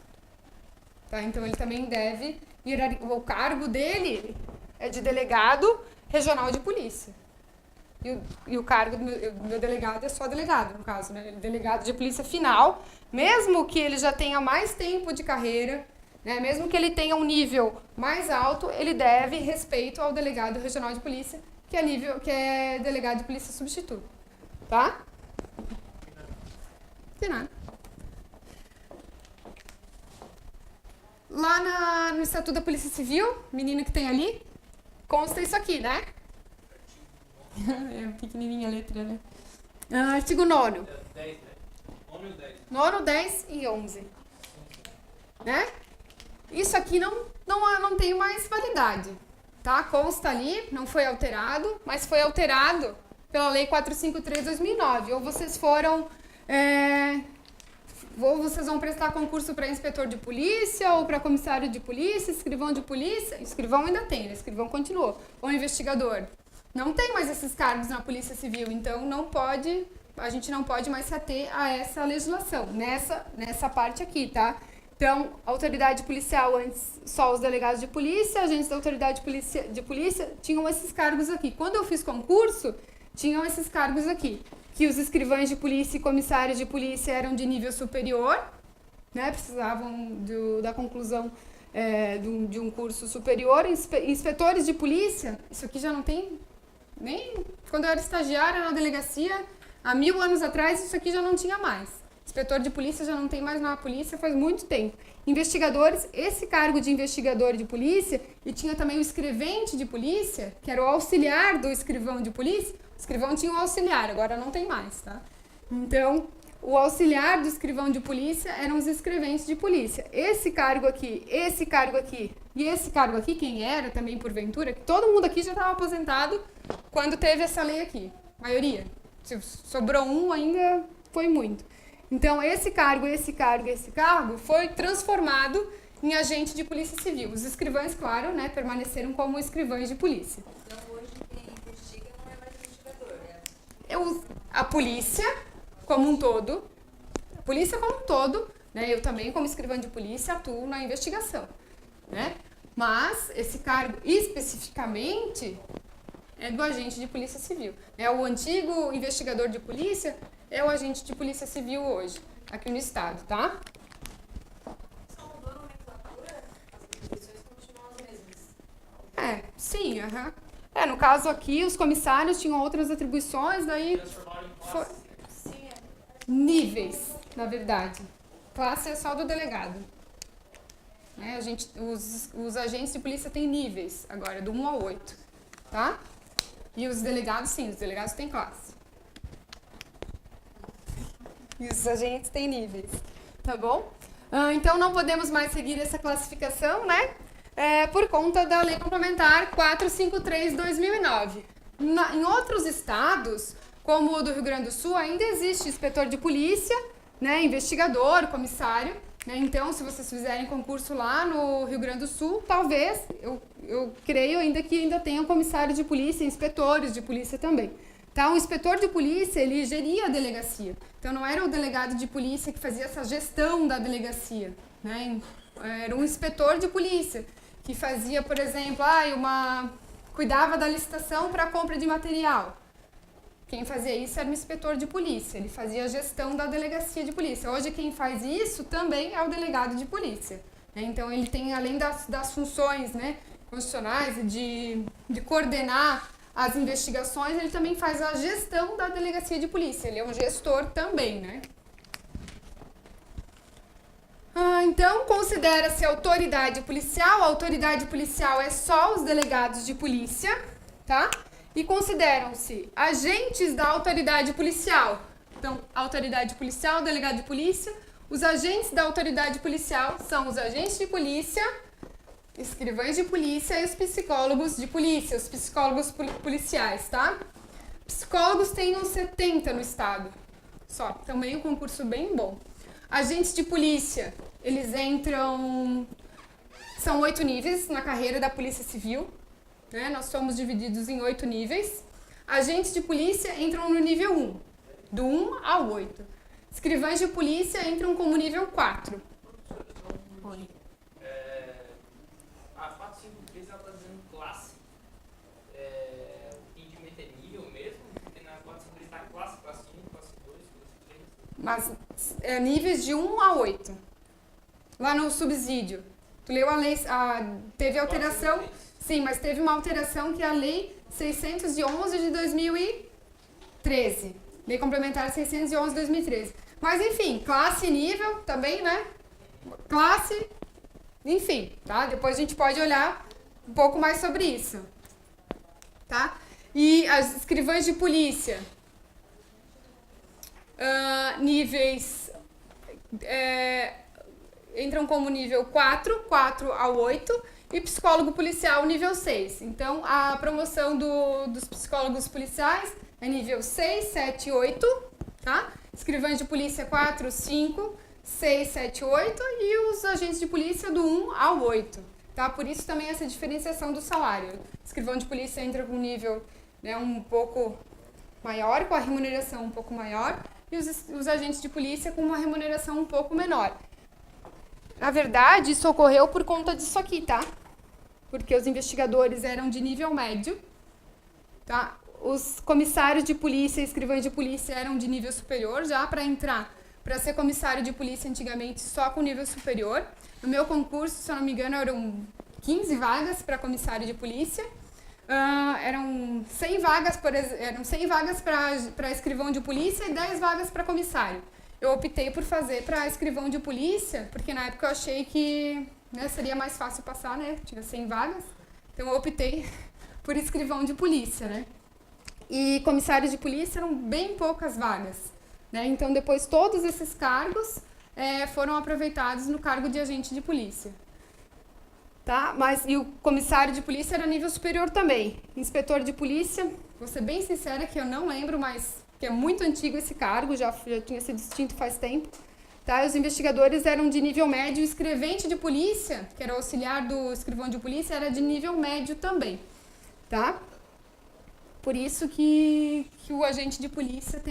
Tá? Então, ele também deve... O cargo dele é de delegado regional de polícia. E o cargo do meu delegado é só delegado, no caso, né? Ele é delegado de polícia final, mesmo que ele já tenha mais tempo de carreira, né? Mesmo que ele tenha um nível mais alto, ele deve respeito ao delegado regional de polícia, que é delegado de polícia substituto. Tá? Tem nada. Lá no Estatuto da Polícia Civil, menino que tem ali, consta isso aqui, né? É pequenininha a letra, né? Artigo 9º. 10, né? 9 e 10. 9, 10 e 11. Né? Isso aqui não tem mais validade. Tá? Consta ali, não foi alterado, mas foi alterado pela Lei 453/2009. Ou vocês foram... ou vocês vão prestar concurso para inspetor de polícia, ou para comissário de polícia, escrivão de polícia. Escrivão ainda tem, né? Escrivão continuou. Ou investigador. Não tem mais esses cargos na Polícia Civil, então a gente não pode mais se ater a essa legislação, nessa parte aqui, tá? Então, autoridade policial, antes só os delegados de polícia, agentes da autoridade de polícia tinham esses cargos aqui. Quando eu fiz concurso, tinham esses cargos aqui. Que os escrivães de polícia e comissários de polícia eram de nível superior, né? Precisavam da conclusão de um curso superior. Inspetores de polícia, isso aqui já não tem nem... Quando eu era estagiária na delegacia, há 1000 anos atrás, isso aqui já não tinha mais. Inspetor de polícia já não tem mais na polícia faz muito tempo. Investigadores, esse cargo de investigador de polícia, e tinha também o escrevente de polícia, que era o auxiliar do escrivão de polícia. O escrivão tinha um auxiliar, agora não tem mais, tá? Então, o auxiliar do escrivão de polícia eram os escreventes de polícia. Esse cargo aqui e esse cargo aqui, quem era também porventura, que todo mundo aqui já estava aposentado quando teve essa lei aqui. Maioria. Se sobrou um ainda, foi muito. Então, esse cargo foi transformado em agente de polícia civil. Os escrivães, claro, né, permaneceram como escrivães de polícia. Então hoje quem investiga não é mais investigador, né? A polícia como um todo, né, eu também como escrivã de polícia atuo na investigação, né? Mas esse cargo especificamente é do agente de polícia civil. O antigo investigador de polícia é o agente de polícia civil hoje, aqui no estado, tá? Só mudou a nomenclatura, as atribuições continuam as mesmas. Sim, aham. No caso aqui, os comissários tinham outras atribuições, daí Transformaram em foi classe. Sim, níveis, na verdade. Classe é só do delegado. Os agentes de polícia têm níveis agora, do 1 ao 8, tá? E os delegados, sim, os delegados têm classe. E os agentes têm níveis, tá bom? Então, não podemos mais seguir essa classificação, né? Por conta da Lei Complementar 453/2009. Em outros estados, como o do Rio Grande do Sul, ainda existe inspetor de polícia, né, investigador, comissário. Então, se vocês fizerem concurso lá no Rio Grande do Sul, talvez, eu creio ainda que ainda tenham comissários de polícia, inspetores de polícia também. Tá? O inspetor de polícia, ele geria a delegacia. Então, não era o delegado de polícia que fazia essa gestão da delegacia, né? Era um inspetor de polícia que fazia, por exemplo, cuidava da licitação para a compra de material. Quem fazia isso era o inspetor de polícia, ele fazia a gestão da delegacia de polícia. Hoje quem faz isso também é o delegado de polícia. Então ele tem, além das funções, né, constitucionais de coordenar as investigações, ele também faz a gestão da delegacia de polícia. Ele é um gestor também, né? Então, considera-se autoridade policial. A autoridade policial é só os delegados de polícia, tá? E consideram-se agentes da autoridade policial. Então, autoridade policial, delegado de polícia. Os agentes da autoridade policial são os agentes de polícia, escrivães de polícia e os psicólogos de polícia, os psicólogos policiais, tá? Psicólogos tem uns 70 no estado, só. Também um concurso bem bom. Agentes de polícia, eles entram... São 8 níveis na carreira da Polícia Civil. Né? Nós somos divididos em 8 níveis. Agentes de polícia entram no nível 1, do 1 ao 8. Escrivães de polícia entram como nível 4. Oi. A 453 ela está dizendo classe. O entendimento é nível mesmo? Porque na 453 está classe 1, classe 2, classe 3. Mas níveis de 1 a 8. Lá no subsídio. Tu leu a lei, teve alteração... Sim, mas teve uma alteração que é a Lei 611 de 2013. Lei Complementar 611 de 2013. Mas, enfim, classe e nível também, né? Classe, enfim, tá? Depois a gente pode olhar um pouco mais sobre isso. Tá? E as escrivãs de polícia. Níveis... entram como nível 4 ao 8... E psicólogo policial nível 6. Então, a promoção dos psicólogos policiais é nível 6, 7 e 8, tá? Escrivães de polícia 4, 5, 6, 7 e 8 e os agentes de polícia do 1 ao 8, tá? Por isso também essa diferenciação do salário. Escrivão de polícia entra com nível, né, um pouco maior, com a remuneração um pouco maior, e os agentes de polícia com uma remuneração um pouco menor. Na verdade, isso ocorreu por conta disso aqui, tá? Porque os investigadores eram de nível médio, tá? Os comissários de polícia e escrivães de polícia eram de nível superior, já para ser comissário de polícia antigamente só com nível superior. No meu concurso, se eu não me engano, eram 15 vagas para comissário de polícia. Eram 100 vagas para escrivão de polícia e 10 vagas para comissário. Eu optei por fazer para escrivão de polícia, porque na época eu achei que, né, seria mais fácil passar, né? Tinha 100 vagas. Então eu optei por escrivão de polícia, né? E comissários de polícia eram bem poucas vagas, né? Então depois todos esses cargos foram aproveitados no cargo de agente de polícia. Tá? E o comissário de polícia era nível superior também. Inspetor de polícia, vou ser bem sincera que eu não lembro, mas que é muito antigo esse cargo, já tinha sido extinto faz tempo. tá? Os investigadores eram de nível médio, o escrevente de polícia, que era auxiliar do escrivão de polícia, era de nível médio também, tá? Por isso que o agente de polícia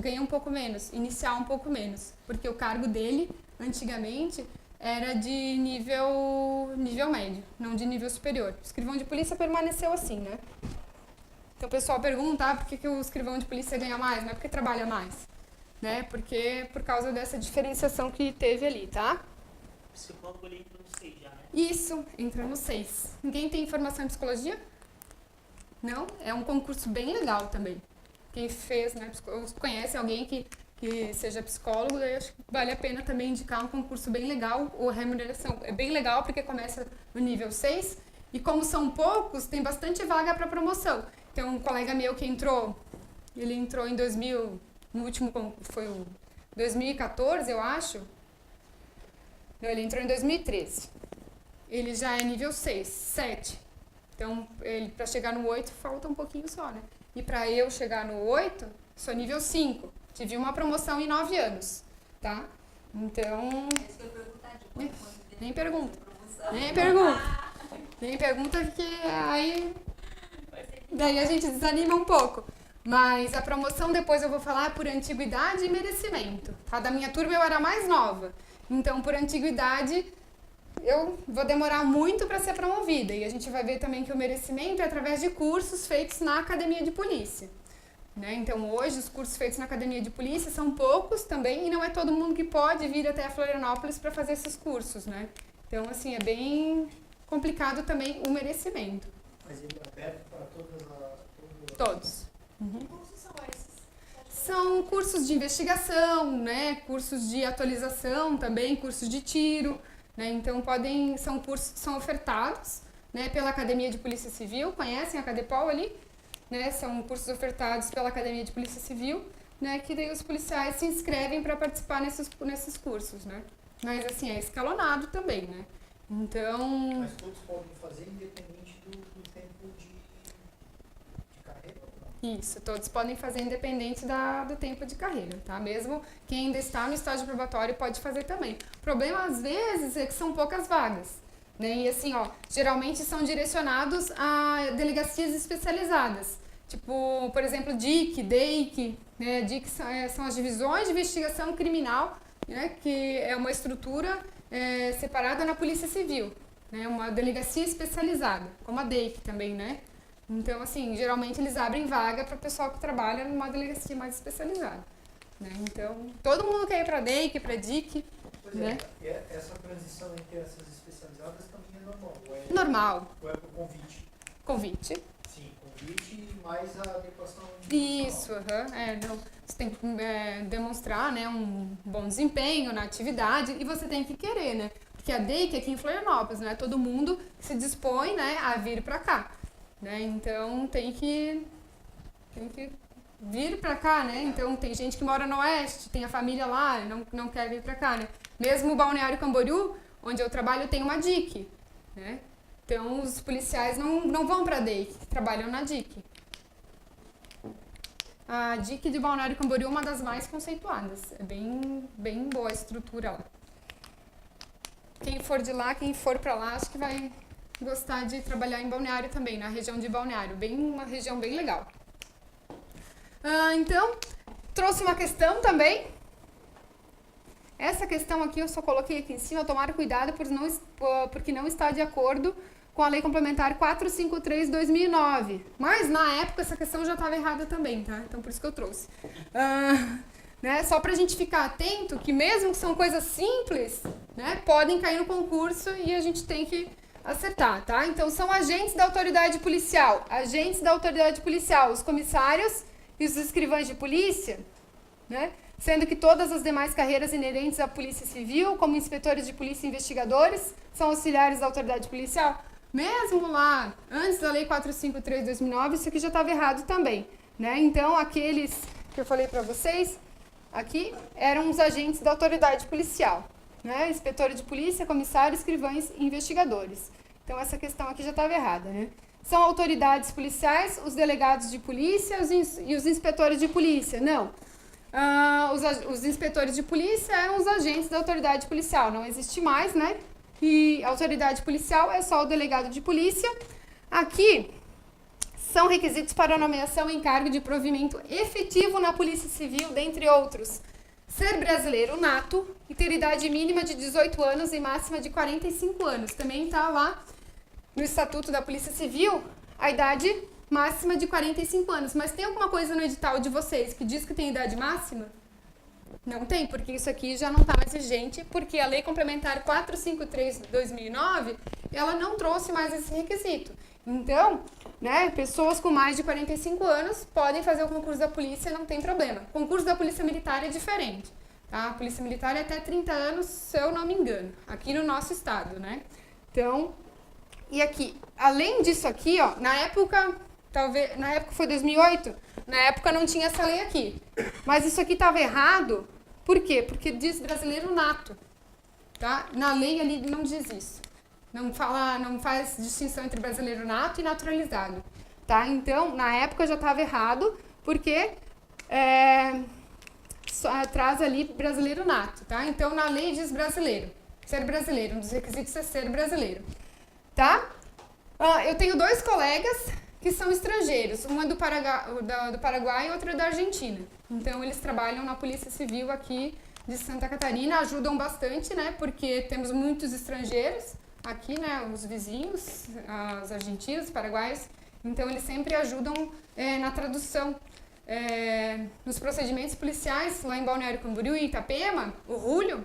ganha um pouco menos, inicial um pouco menos, porque o cargo dele, antigamente, era de nível médio, não de nível superior. O escrivão de polícia permaneceu assim, né? Então o pessoal pergunta, por que o escrivão de polícia ganha mais? Não é porque trabalha mais, né? Porque por causa dessa diferenciação que teve ali, tá? Psicólogo ele entra no 6 já, né? Isso, entra no 6. Ninguém tem formação em psicologia? Não? É um concurso bem legal também. Quem fez, né? Conhece alguém que seja psicólogo, eu acho que vale a pena também indicar um concurso bem legal. A remuneração é bem legal porque começa no nível 6 e como são poucos, tem bastante vaga para promoção. Então, um colega meu que ele entrou em 2000, no último foi o 2014, eu acho. Não, ele entrou em 2013. Ele já é nível 6, 7. Então, para chegar no 8, falta um pouquinho só, né? E para eu chegar no 8, sou nível 5. Tive uma promoção em 9 anos, tá? Então... Nem pergunta. Nem pergunta, porque aí... Daí a gente desanima um pouco. Mas a promoção, depois eu vou falar por antiguidade e merecimento. Tá? Da minha turma eu era mais nova. Então, por antiguidade, eu vou demorar muito para ser promovida. E a gente vai ver também que o merecimento é através de cursos feitos na academia de polícia. Né? Então, hoje, os cursos feitos na academia de polícia são poucos também, e não é todo mundo que pode vir até Florianópolis para fazer esses cursos, né? Então, assim, é bem complicado também o merecimento. Mas ele é aberto para Todos. Que cursos são esses? São cursos de investigação, né? Cursos de atualização também, cursos de tiro, né? Então, são cursos que são ofertados, né, pela Academia de Polícia Civil. Conhecem a Cadepol ali? Né, são cursos ofertados pela Academia de Polícia Civil, né, que daí os policiais se inscrevem para participar nesses cursos, né? Mas assim, é escalonado também, né? Então... Mas todos podem fazer independente do tempo de carreira? Ou não? Isso, todos podem fazer independente do tempo de carreira, tá? Mesmo quem ainda está no estágio probatório pode fazer também. O problema, às vezes, é que são poucas vagas. Né? E assim, geralmente são direcionados a delegacias especializadas, tipo, por exemplo, DIC, DEIC, né? DIC são as divisões de investigação criminal, né? Que é uma estrutura separada na Polícia Civil, né? Uma delegacia especializada, como a DEIC também, né? Então, assim, geralmente eles abrem vaga para o pessoal que trabalha numa delegacia mais especializada, né? Então, todo mundo quer ir para a DEIC, para a DIC, Pois né? é, essa transição entre essas especializadas também é normal? Normal. Ou é por convite? Convite. Sim, convite mais a adequação... Isso, não, você tem que demonstrar, né, um bom desempenho na atividade e você tem que querer, né? Porque a DEIC aqui em Florianópolis, não é todo mundo que se dispõe, né, a vir para cá, né? Então tem que vir para cá, né? Então tem gente que mora no Oeste, tem a família lá, não quer vir para cá, né? Mesmo o Balneário Camboriú, onde eu trabalho, tem uma DIC, né? Então os policiais não vão para a DEIC, trabalham na DIC. A DIC de Balneário Camboriú é uma das mais conceituadas. É bem boa a estrutura lá. Quem for de lá, quem for para lá, acho que vai gostar de trabalhar em Balneário também, na região de Balneário. Uma região bem legal. Então, trouxe uma questão também. Essa questão aqui eu só coloquei aqui em cima, tomar cuidado porque não está de acordo com a Lei Complementar 453/2009. Mas, na época, essa questão já estava errada também, tá? Então, por isso que eu trouxe. Né? Só para a gente ficar atento que mesmo que são coisas simples, né, podem cair no concurso e a gente tem que acertar, tá? Então, são agentes da autoridade policial. Agentes da autoridade policial, os comissários e os escrivães de polícia, né? Sendo que todas as demais carreiras inerentes à Polícia Civil, como inspetores de polícia e investigadores, são auxiliares da autoridade policial. Mesmo lá, antes da Lei 453/2009, isso aqui já estava errado também, né? Então, aqueles que eu falei para vocês, aqui, eram os agentes da autoridade policial, né? Inspetores de polícia, comissários, escrivães e investigadores. Então, essa questão aqui já estava errada, né? São autoridades policiais, os delegados de polícia e os inspetores de polícia. Não. Os inspetores de polícia eram os agentes da autoridade policial, não existe mais, né? E a autoridade policial é só o delegado de polícia. Aqui são requisitos para nomeação em cargo de provimento efetivo na Polícia Civil, dentre outros. Ser brasileiro nato e ter idade mínima de 18 anos e máxima de 45 anos. Também está lá no Estatuto da Polícia Civil a idade máxima de 45 anos. Mas tem alguma coisa no edital de vocês que diz que tem idade máxima? Não tem, porque isso aqui já não está mais vigente, porque a Lei Complementar 453 de 2009, ela não trouxe mais esse requisito. Então, né, pessoas com mais de 45 anos podem fazer o concurso da polícia, não tem problema. O concurso da Polícia Militar é diferente, tá? A Polícia Militar é até 30 anos, se eu não me engano, aqui no nosso estado, né? Então, e aqui, além disso aqui, ó, na época foi 2008, na época não tinha essa lei aqui. Mas isso aqui estava errado, por quê? Porque diz brasileiro nato, tá? Na lei ali não diz isso. Não faz distinção entre brasileiro nato e naturalizado, tá? Então, na época já estava errado, porque traz ali brasileiro nato, tá? Então, na lei diz brasileiro, ser brasileiro, um dos requisitos é ser brasileiro, tá? Eu tenho 2 colegas que são estrangeiros, uma do Paraguai e outra da Argentina. Então, eles trabalham na Polícia Civil aqui de Santa Catarina, ajudam bastante, né? Porque temos muitos estrangeiros aqui, né, os vizinhos, os argentinos, os paraguaios, então eles sempre ajudam na tradução. Nos procedimentos policiais, lá em Balneário Camboriú e Itapema, o Julio,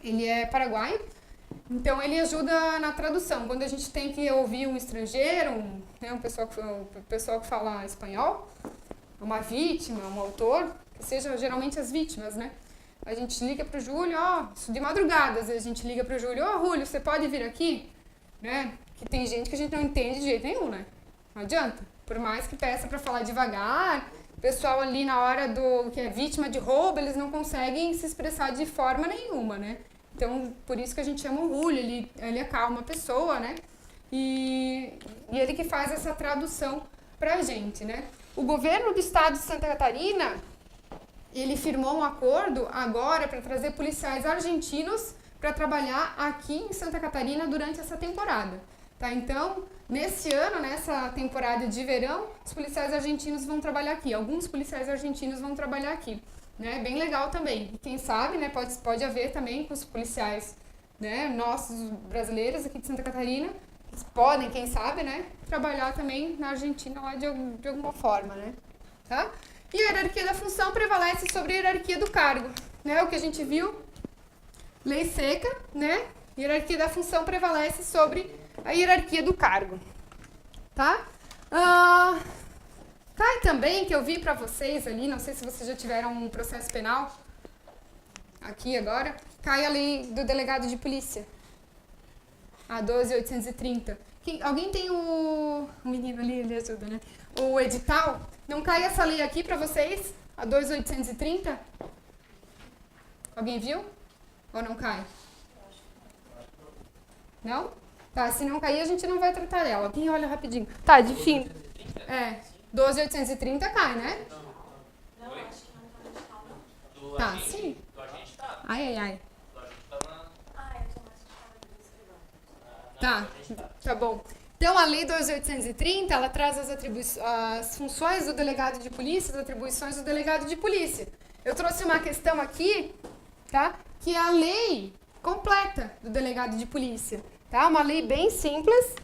ele é paraguaio, então ele ajuda na tradução. Quando a gente tem que ouvir um estrangeiro, um pessoal que fala espanhol, uma vítima, um autor, que seja geralmente as vítimas, né? A gente liga para o Júlio, isso de madrugada, às vezes a gente liga para o Júlio, Júlio, você pode vir aqui? Né? Que tem gente que a gente não entende de jeito nenhum, né? Não adianta. Por mais que peça para falar devagar, o pessoal ali na hora que é vítima de roubo, eles não conseguem se expressar de forma nenhuma, né? Então, por isso que a gente chama o Júlio, ele acalma a pessoa, né? E ele que faz essa tradução pra gente, né? O governo do estado de Santa Catarina, ele firmou um acordo agora para trazer policiais argentinos para trabalhar aqui em Santa Catarina durante essa temporada, tá? Então, nesse ano, nessa temporada de verão, os policiais argentinos vão trabalhar aqui. Alguns policiais argentinos vão trabalhar aqui, né? Bem legal também. E quem sabe, né, pode haver também com os policiais, né, nossos brasileiros aqui de Santa Catarina, eles podem, quem sabe, né, trabalhar também na Argentina lá de alguma forma, né? Tá? E a hierarquia da função prevalece sobre a hierarquia do cargo, né? O que a gente viu, lei seca, né? Hierarquia da função prevalece sobre a hierarquia do cargo, tá? Cai também, que eu vi pra vocês ali, não sei se vocês já tiveram um processo penal, aqui agora, cai a lei do delegado de polícia, a 12.830. Alguém tem o menino ali, ele ajuda, né? O edital? Não cai essa lei aqui para vocês? A 2.830? Alguém viu? Ou não cai? Não? Tá, se não cair, a gente não vai tratar dela. Alguém olha rapidinho. Tá, de fim. 12.830 cai, né? Não, acho que não tá no edital, não. Tá, sim. Do agente tá. Ai. Do agente tá na... Eu tô mais focada no escrivão. Tá bom. Então, a Lei 2.830, ela traz as funções do delegado de polícia, as atribuições do delegado de polícia. Eu trouxe uma questão aqui, tá? Que é a lei completa do delegado de polícia, tá? Uma lei bem simples,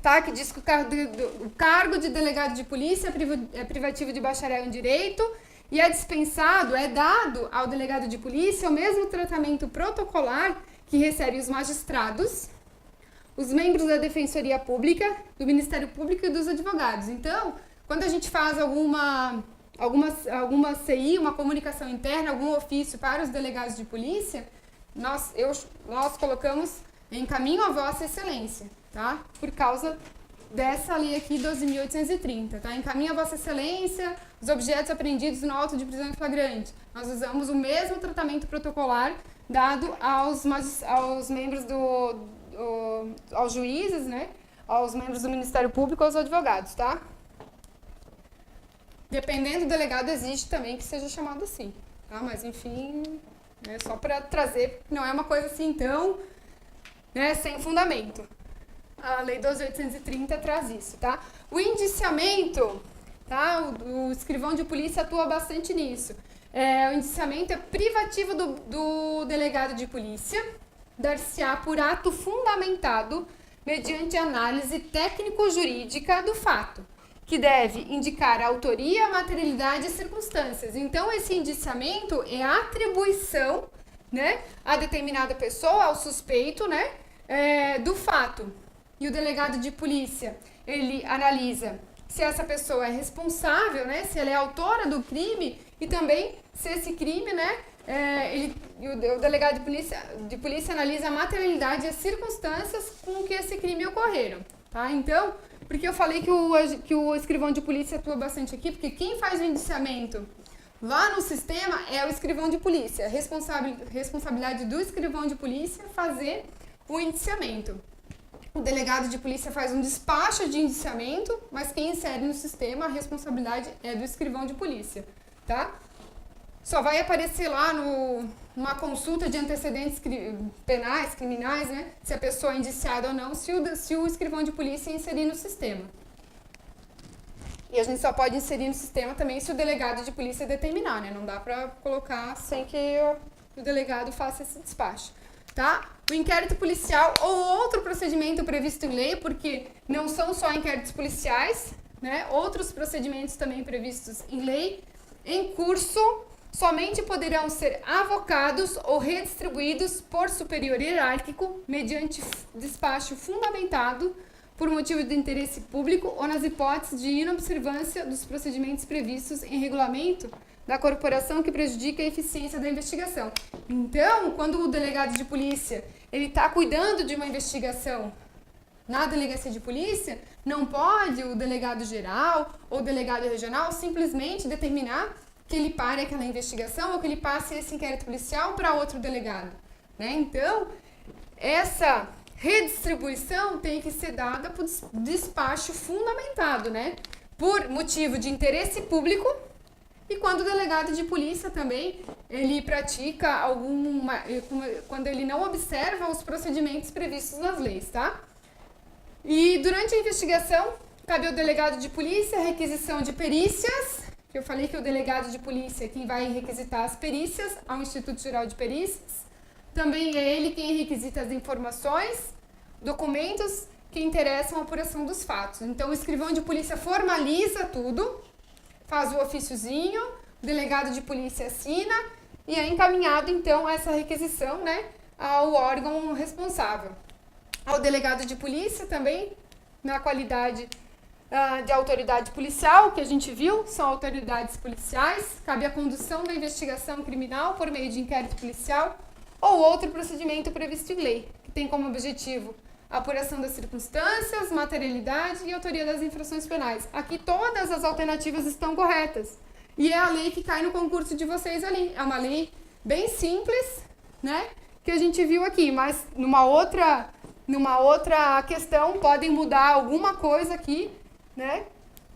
tá? Que diz que o cargo de delegado de polícia é privativo de bacharel em direito e é dispensado, é dado ao delegado de polícia o mesmo tratamento protocolar que recebe os magistrados, os membros da Defensoria Pública, do Ministério Público e dos advogados. Então, quando a gente faz alguma CI, uma comunicação interna, algum ofício para os delegados de polícia, nós colocamos em caminho a Vossa Excelência, tá? Por causa dessa lei aqui, 12.830, tá? Encaminho a Vossa Excelência os objetos apreendidos no auto de prisão em flagrante. Nós usamos o mesmo tratamento protocolar dado aos membros aos juízes, né? Aos membros do Ministério Público, aos advogados, tá? Dependendo do delegado, existe também que seja chamado assim, tá? Mas, enfim, é só para trazer, não é uma coisa assim tão, né, sem fundamento. A Lei 12.830 traz isso, tá? O indiciamento, tá? O escrivão de polícia atua bastante nisso. O indiciamento é privativo do delegado de polícia, dar-se-á por ato fundamentado mediante análise técnico-jurídica do fato, que deve indicar a autoria, a materialidade e circunstâncias. Então, esse indiciamento é a atribuição, né, a determinada pessoa, ao suspeito, né, do fato. E o delegado de polícia, ele analisa se essa pessoa é responsável, né, se ela é autora do crime e também se esse crime, né, o delegado de polícia analisa a materialidade e as circunstâncias com que esse crime ocorreram, tá? Então, porque eu falei que o escrivão de polícia atua bastante aqui, porque quem faz o indiciamento lá no sistema é o escrivão de polícia. Responsabilidade do escrivão de polícia fazer o indiciamento. O delegado de polícia faz um despacho de indiciamento, mas quem insere no sistema, a responsabilidade é do escrivão de polícia, tá? Só vai aparecer lá numa consulta de antecedentes penais, criminais, né? Se a pessoa é indiciada ou não, se o escrivão de polícia inserir no sistema. E a gente só pode inserir no sistema também se o delegado de polícia determinar, né? Não dá pra colocar sem que o delegado faça esse despacho, tá? O inquérito policial ou outro procedimento previsto em lei, porque não são só inquéritos policiais, né? Outros procedimentos também previstos em lei, em curso, somente poderão ser avocados ou redistribuídos por superior hierárquico mediante despacho fundamentado por motivo de interesse público ou nas hipóteses de inobservância dos procedimentos previstos em regulamento da corporação que prejudica a eficiência da investigação. Então, quando o delegado de polícia ele está cuidando de uma investigação na delegacia de polícia, não pode o delegado geral ou o delegado regional simplesmente determinar que ele pare aquela investigação ou que ele passe esse inquérito policial para outro delegado, né? Então, essa redistribuição tem que ser dada por despacho fundamentado, né? Por motivo de interesse público e quando o delegado de polícia também, ele pratica quando ele não observa os procedimentos previstos nas leis, tá? E durante a investigação, cabe ao delegado de polícia a requisição de perícias, que eu falei que o delegado de polícia é quem vai requisitar as perícias ao Instituto Geral de Perícias. Também é ele quem requisita as informações, documentos que interessam a apuração dos fatos. Então, o escrivão de polícia formaliza tudo, faz o ofíciozinho, o delegado de polícia assina e é encaminhado, então, essa requisição, né, ao órgão responsável. Ao delegado de polícia também, na qualidade de autoridade policial, que a gente viu, são autoridades policiais, cabe a condução da investigação criminal por meio de inquérito policial ou outro procedimento previsto em lei, que tem como objetivo a apuração das circunstâncias, materialidade e autoria das infrações penais. Aqui todas as alternativas estão corretas. E é a lei que cai no concurso de vocês ali. É uma lei bem simples, né, que a gente viu aqui, mas numa outra questão podem mudar alguma coisa aqui, né?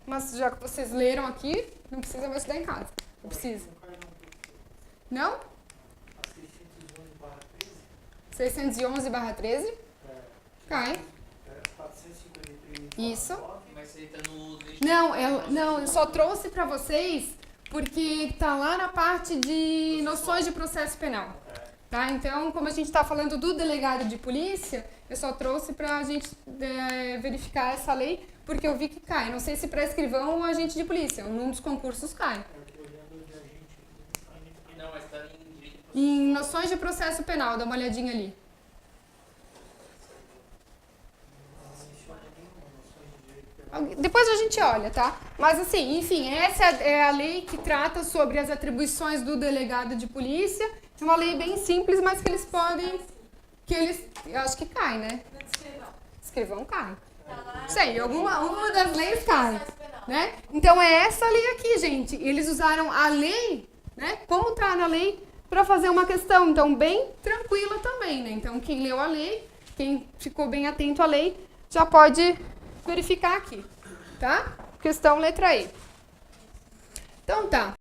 Mas já que vocês leram aqui, não precisa mais estudar em casa. Não precisa. Não? 611/13? Cai. Isso. Mas ele tá no... Não, eu só trouxe para vocês porque tá lá na parte de noções de processo penal. Tá? Então, como a gente está falando do delegado de polícia, eu só trouxe para a gente verificar essa lei, porque eu vi que cai. Não sei se para escrivão ou agente de polícia. Num dos concursos cai. Não, mas tá em direito. Em noções de processo penal, dá uma olhadinha ali. Depois a gente olha, tá? Mas assim, enfim, essa é a lei que trata sobre as atribuições do delegado de polícia. É uma lei bem simples, mas que eles podem... eu acho que cai, né? Escrivão cai. Sei, uma das leis cai, né? Então é essa lei aqui, gente. Eles usaram a lei, né? Como tá na lei, para fazer uma questão. Então, bem tranquila também, né? Então, quem leu a lei, quem ficou bem atento à lei, já pode verificar aqui, tá? Questão letra E. Então tá.